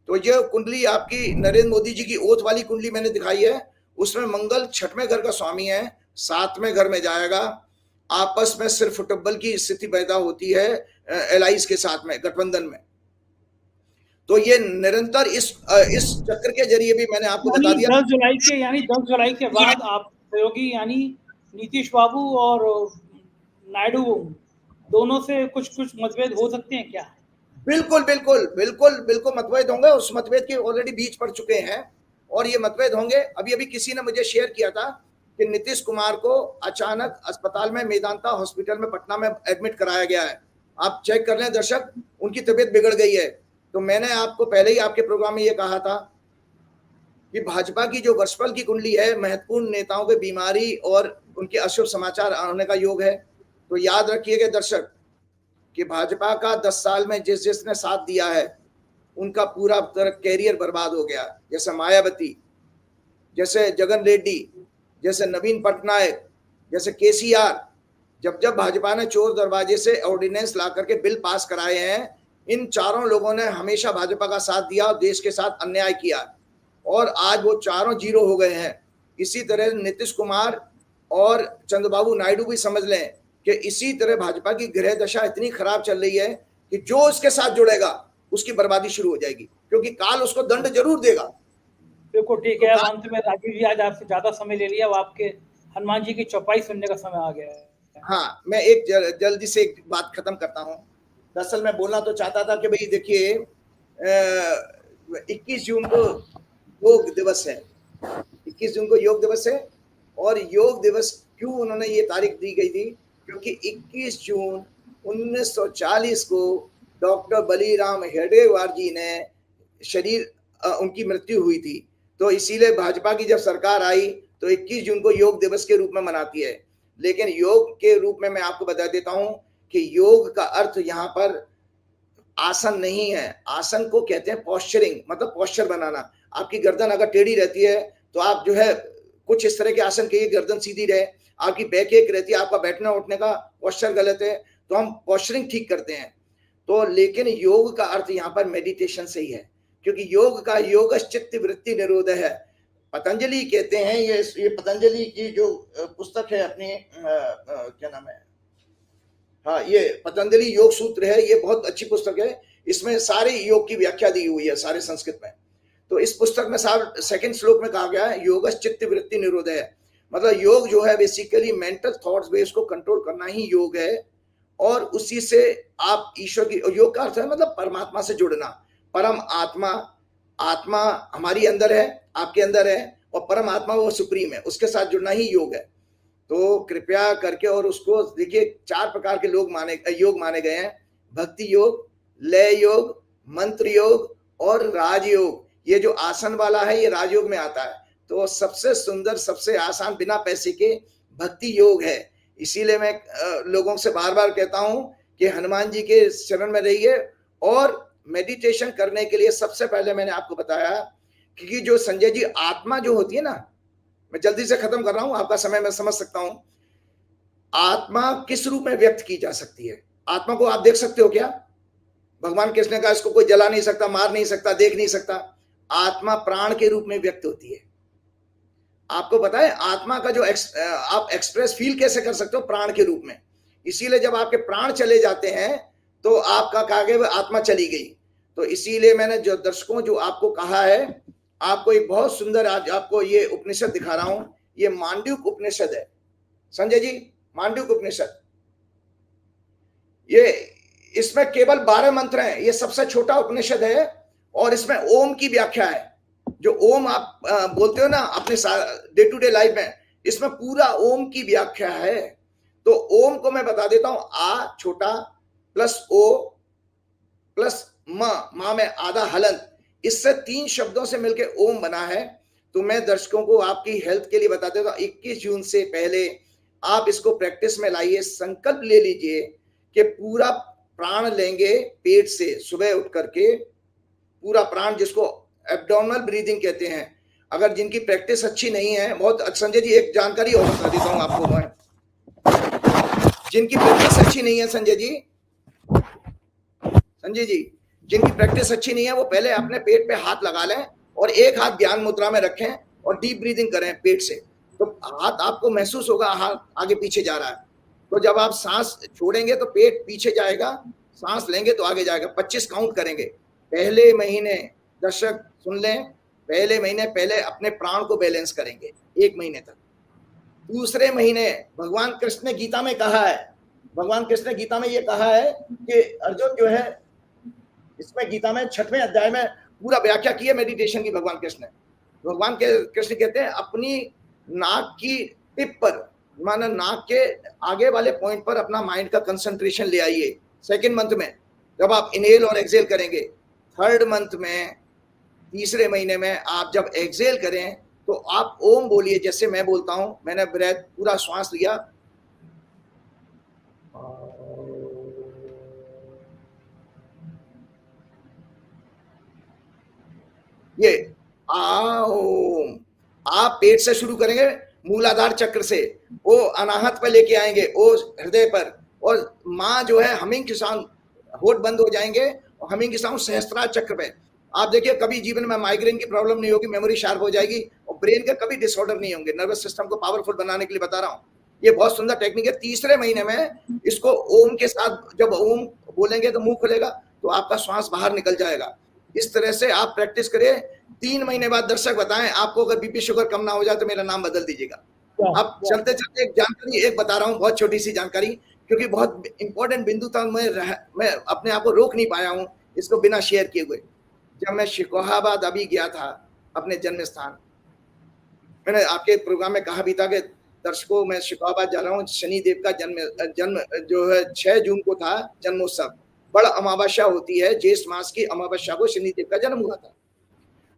तो ये कुंडली आपकी नरेंद्र मोदी जी की ओथ वाली कुंडली मैंने दिखाई है। उसमें मंगल 6वें घर का स्वामी है, 7वें घर में जाएगा। आपस में सिर्फ फुटबॉल की स्थिति पैदा होती है एलाइज के साथ में, गठबंधन में। तो ये निरंतर इस चक्र के जरिए भी मैंने आपको बता दिया। 10 जुलाई के बाद आप सहयोगी यानी नीतीश बाबू और नायडू दोनों से कुछ मतभेद हो सकते हैं क्या? बिल्कुल मतभेद होंगे। उस मतभेद के ऑलरेडी बीच पड़ चुके हैं और ये मतभेद होंगे। अभी किसी ने मुझे शेयर किया था कि नीतीश कुमार को अचानक अस्पताल में, मेदांता हॉस्पिटल में पटना में एडमिट कराया गया है। आप चेक कर लें दर्शक, उनकी तबीयत बिगड़ गई है। तो मैंने आपको पहले ही आपके प्रोग्राम में ये कहा था कि भाजपा की जो वर्षफल की कुंडली है, महत्वपूर्ण नेताओं की बीमारी और उनके अशुभ समाचार आने का योग है। तो याद रखिएगा दर्शक कि भाजपा का 10 साल में जिसने साथ दिया है, उनका पूरा कैरियर बर्बाद हो गया। जैसे मायावती, जैसे जगन रेड्डी, जैसे नवीन पटनायक, जैसे केसीआर, जब भाजपा ने चोर दरवाजे से ऑर्डिनेंस ला करके बिल पास कराए हैं, इन चारों लोगों ने हमेशा भाजपा का साथ दिया और देश के साथ अन्याय किया और आज वो चारों 0 हो गए हैं। इसी तरह नीतीश कुमार और चंद्रबाबू नायडू भी समझ लें कि इसी तरह भाजपा की गृह दशा इतनी खराब चल रही है कि जो इसके साथ जुड़ेगा उसकी बर्बादी शुरू हो जाएगी, क्योंकि काल उसको दंड जरूर देगा। बिल्कुल ठीक है। अंत में राजीव जी, आज आपसे ज्यादा समय ले लिया, अब आपके हनुमान जी की चौपाई सुनने का समय आ गया है। हाँ, मैं एक जल्दी से एक बात खत्म करता हूँ। दरअसल मैं बोलना तो चाहता था कि भाई देखिए, 21 जून को योग दिवस है। 21 जून को योग दिवस है और योग दिवस क्यों उन्होंने ये तारीख दी गई थी, क्योंकि 21 जून 1940 को डॉक्टर बलीराम हेडगेवार जी ने उनकी मृत्यु हुई थी। तो इसीलिए भाजपा की जब सरकार आई तो 21 जून को योग दिवस के रूप में मनाती है। लेकिन योग के रूप में मैं आपको बता देता हूं कि योग का अर्थ यहाँ पर आसन नहीं है। आसन को कहते हैं पोस्चरिंग, मतलब पोस्चर बनाना। आपकी गर्दन अगर टेढ़ी रहती है तो आप जो है कुछ इस तरह के आसन करिए, गर्दन सीधी रहे। आपकी बैक एक रहती है, आपका बैठना उठने का पोस्चर गलत है, तो हम पोस्चरिंग ठीक करते हैं। तो लेकिन योग का अर्थ यहाँ पर मेडिटेशन से ही है, क्योंकि योग का योग चित्त वृत्ति निरोध है। पतंजलि कहते हैं, ये पतंजलि की जो पुस्तक है अपनी क्या नाम है, हाँ, ये पतंजलि योग सूत्र है, ये बहुत अच्छी पुस्तक है। इसमें सारे योग की व्याख्या दी हुई है, सारे संस्कृत में। तो इस पुस्तक में सेकंड श्लोक में कहा गया है योग चित्त वृत्ति निरोध है, मतलब योग जो है बेसिकली मेंटल थॉट्स बेस को कंट्रोल करना ही योग है, और उसी से आप ईश्वर की, योग का अर्थ है मतलब परमात्मा से जुड़ना। परम आत्मा, आत्मा हमारी अंदर है, आपके अंदर है, और परम आत्मा वो सुप्रीम है, उसके साथ जुड़ना ही योग है। तो कृपया करके, और उसको देखिए 4 प्रकार के योग माने गए हैं, भक्ति योग, लय योग, मंत्र योग और राजयोग। ये जो आसन वाला है ये राजयोग में आता है। तो सबसे सुंदर, सबसे आसान, बिना पैसे के भक्ति योग है। इसीलिए मैं लोगों से बार बार कहता हूं कि हनुमान जी के शरण में रहिए। और मेडिटेशन करने के लिए सबसे पहले मैंने आपको बताया कि जो संजय जी, आत्मा जो होती है ना, मैं जल्दी से खत्म कर रहा हूं, आपका समय मैं समझ सकता हूं। आत्मा किस रूप में व्यक्त की जा सकती है? आत्मा को आप देख सकते हो क्या? भगवान कृष्ण ने कहा इसको कोई जला नहीं सकता, मार नहीं सकता, देख नहीं सकता। आत्मा प्राण के रूप में व्यक्त होती है। आपको पता है आत्मा का जो आप एक्सप्रेस फील कैसे कर सकते हो? प्राण के रूप में। इसीलिए जब आपके प्राण चले जाते हैं तो आपका कहा गया आत्मा चली गई। तो इसीलिए मैंने जो दर्शकों जो आपको कहा है, आपको एक बहुत सुंदर आज आपको ये उपनिषद दिखा रहा हूं। ये मांडूक्य उपनिषद है संजय जी, मांडूक्य उपनिषद। ये इसमें केवल 12 मंत्र हैं, ये सबसे छोटा उपनिषद है, और इसमें ओम की व्याख्या है। जो ओम आप बोलते हो ना अपने डे टू डे लाइफ में, इसमें पूरा ओम की व्याख्या है। तो ओम को मैं बता देता हूं, आ छोटा प्लस ओ प्लस मां में आधा हलंत, इससे 3 शब्दों से मिलकर ओम बना है। तो मैं दर्शकों को आपकी हेल्थ के लिए बता देता हूं, 21 जून से पहले आप इसको प्रैक्टिस में लाइए। संकल्प ले लीजिए कि पूरा प्राण लेंगे पेट से, सुबह उठ करके पूरा प्राण, जिसको एब्डोमिनल ब्रीदिंग कहते हैं। अगर जिनकी प्रैक्टिस अच्छी नहीं है, बहुत संजय जी एक जानकारी और बता देता हूं आपको मैं, जिनकी प्रैक्टिस अच्छी नहीं है संजय जी, जिनकी प्रैक्टिस अच्छी नहीं है, वो पहले अपने पेट पे हाथ लगा लें और एक हाथ ध्यान मुद्रा में रखें और डीप ब्रीदिंग करें पेट से। तो हाथ आपको महसूस होगा हाथ आगे पीछे जा रहा है। तो जब आप सांस छोड़ेंगे तो पेट पीछे जाएगा, सांस लेंगे तो आगे जाएगा। 25 काउंट करेंगे। पहले महीने, दर्शक सुन लें, पहले महीने पहले अपने प्राण को बैलेंस करेंगे 1 महीने तक। दूसरे महीने भगवान कृष्ण ने गीता में कहा है, भगवान कृष्ण ने गीता में ये कहा है कि अर्जुन जो है, इसमें गीता में 6वें अध्याय में पूरा व्याख्या की है मेडिटेशन की भगवान कृष्ण ने। भगवान के कृष्ण कहते हैं अपनी नाक की टिप पर, माना नाक के आगे वाले पॉइंट पर अपना माइंड का कंसंट्रेशन ले आइए। 2nd मंथ में जब आप इनहेल और एक्सहेल करेंगे, 3rd मंथ में, तीसरे महीने में आप जब एक्सहेल करें तो आप ओम बोलिए, जैसे मैं बोलता हूं। मैंने ब्रेथ पूरा श्वास लिया, ये ओम आप पेट से शुरू करेंगे, मूलाधार चक्र से, ओ अनाहत पर लेके आएंगे, ओ हृदय पर, और माँ जो है हमिंग के साउंड, होठ बंद हो जाएंगे और हमिंग के साउंड सहस्त्रार चक्र पे। आप देखिए कभी जीवन में माइग्रेन की प्रॉब्लम नहीं होगी, मेमोरी शार्प हो जाएगी और ब्रेन के कभी डिसऑर्डर नहीं होंगे। नर्वस सिस्टम को पावरफुल बनाने के लिए बता रहा हूँ, ये बहुत सुंदर टेक्निक है। तीसरे महीने में इसको ओम के साथ जब ओम बोलेंगे तो मुंह खुलेगा तो आपका श्वास बाहर निकल जाएगा। इस तरह से आप प्रैक्टिस करें। 3 महीने बाद दर्शक बताएं आपको अगर बीपी शुगर कम ना हो जाए तो मेरा नाम बदल दीजिएगा। अब चलते चलते एक जानकारी एक बता रहा हूँ, बहुत छोटी सी जानकारी, क्योंकि बहुत इंपॉर्टेंट बिंदु था, मैं अपने आप को रोक नहीं पाया हूँ इसको बिना शेयर किए हुए। जब मैं शिकोहाबाद अभी गया था अपने जन्म स्थान, मैंने आपके प्रोग्राम में कहा भी था कि दर्शकों मैं शिकोहाबाद जा रहा हूँ, शनिदेव का जन्म जो है 6 जून को था जन्मोत्सव। बड़ा अमावस्या होती है, ज्येष्ठ मास की अमावस्या को शनिदेव का जन्म हुआ था।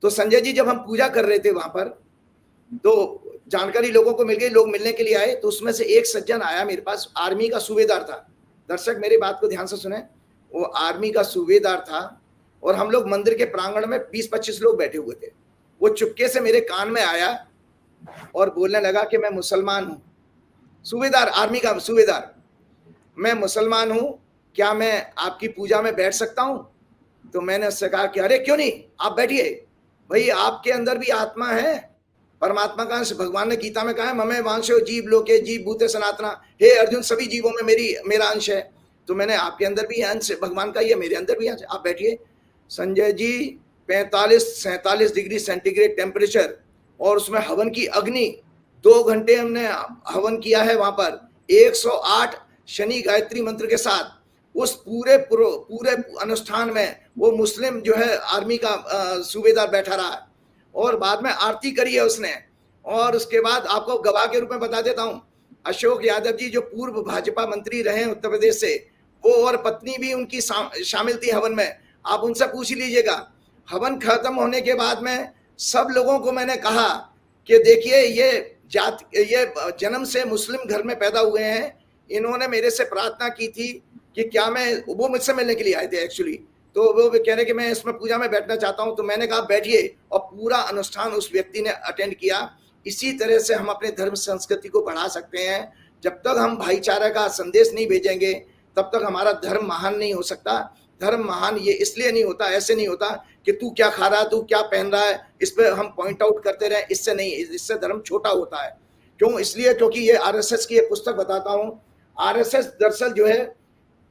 तो संजय जी जब हम पूजा कर रहे थे वहां पर, तो जानकारी लोगों को मिल गई, लोग मिलने के लिए आए। तो उसमें से एक सज्जन आया मेरे पास, आर्मी का सूबेदार था। दर्शक मेरी बात को ध्यान से सुने, वो आर्मी का सूबेदार था और हम लोग मंदिर के प्रांगण में 20-25 लोग बैठे हुए थे। वो चुपके से मेरे कान में आया और बोलने लगा कि मैं मुसलमान हूं, सूबेदार, आर्मी का सूबेदार, मैं मुसलमान हूं, क्या मैं आपकी पूजा में बैठ सकता हूं? तो मैंने उससे कहा कि अरे क्यों नहीं, आप बैठिए भाई, आपके अंदर भी आत्मा है, परमात्मा का अंश। भगवान ने गीता में कहा है ममे वांशो जीव लोके जीव भूते सनातना, हे अर्जुन सभी जीवों में मेरा अंश है। तो मैंने आपके अंदर भी अंश भगवान का ही है, मेरे अंदर भी अंश, आप बैठिए। Sanjay ji 45-47 degree centigrade temperature, और उसमें हवन की अग्नि, 2 घंटे हमने हवन किया है वहां पर 108 शनि गायत्री मंत्र के साथ। उस पूरे अनुष्ठान में वो मुस्लिम जो है आर्मी का सूबेदार बैठा रहा है, और बाद में आरती करी है उसने। और उसके बाद आपको गवाह के रूप में बता देता हूं, अशोक यादव जी जो पूर्व भाजपा मंत्री रहे हैं उत्तर प्रदेश से, वो और पत्नी भी उनकी शामिल थी हवन में, आप उनसे पूछ लीजिएगा। हवन खत्म होने के बाद में सब लोगों को मैंने कहा कि देखिए ये जन्म से मुस्लिम घर में पैदा हुए हैं, इन्होंने मेरे से प्रार्थना की थी कि क्या मैं, वो मुझसे मिलने के लिए आए थे एक्चुअली, तो वो कह रहे कि मैं इसमें पूजा में बैठना चाहता हूं। तो मैंने कहा बैठिए, और पूरा अनुष्ठान उस व्यक्ति ने अटेंड किया। इसी तरह से हम अपने धर्म संस्कृति को बढ़ा सकते हैं। जब तक हम भाईचारा का संदेश नहीं भेजेंगे तब तक हमारा धर्म महान नहीं हो सकता। धर्म महान ये इसलिए नहीं होता, ऐसे नहीं होता कि तू क्या खा रहा है, तू क्या पहन रहा है, इस पर हम पॉइंट आउट करते रहे, इससे नहीं, इससे धर्म छोटा होता है। क्यों? इसलिए क्योंकि ये आरएसएस की एक पुस्तक बताता हूं। आरएसएस दरअसल जो है,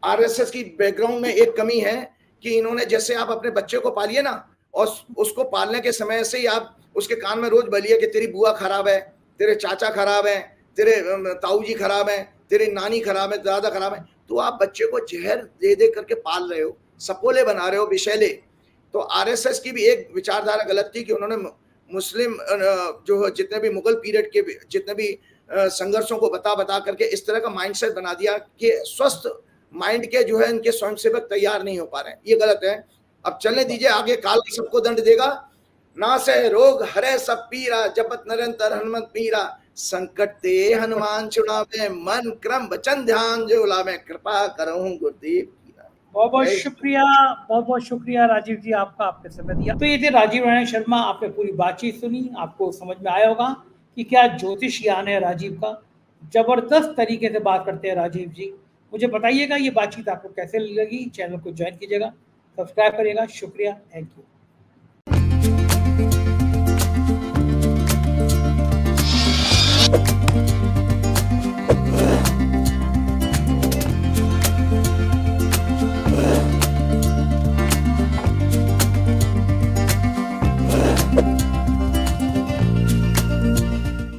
आरएसएस की बैकग्राउंड में एक कमी है कि इन्होंने, जैसे आप अपने बच्चे को पालिए ना, और उसको पालने के समय से ही आप उसके कान में रोज बोलिए कि तेरी बुआ खराब है, तेरे चाचा खराब है, तेरे ताऊ जी खराब है, तेरी नानी खराब है, दादा खराब है, तो आप बच्चे को जहर दे दे करके पाल रहे हो, सपोले बना रहे हो, विषैले। तो आरएसएस की भी एक विचारधारा गलत थी कि उन्होंने मुस्लिम जो जितने भी मुगल पीरियड के जितने भी संघर्षों को बता करके इस तरह का माइंडसेट बना दिया कि स्वस्थ माइंड के जो है इनके स्वयंसेवक तैयार नहीं हो पा रहे हैं, ये गलत है। अब चलने दीजिए आगे, काल सबको दंड देगा। ना से रोग हरे सब पीरा, जपत निरंतर हनुमत पीरा, संकट ते हनुमान छुड़ावे, मन क्रम वचन ध्यान जो लावे, कृपा करहूं गुरुदेव। बहुत बहुत शुक्रिया राजीव जी आपका, आपने समय दिया। तो ये थे राजीव नारायण शर्मा, आपने पूरी बातचीत सुनी, आपको समझ में आया होगा कि क्या ज्योतिष ज्ञान है राजीव का। जबरदस्त तरीके से बात करते हैं राजीव जी। मुझे बताइएगा ये बातचीत आपको कैसे लगी। चैनल को ज्वाइन कीजिएगा, सब्सक्राइब करिएगा। शुक्रिया, थैंक यू।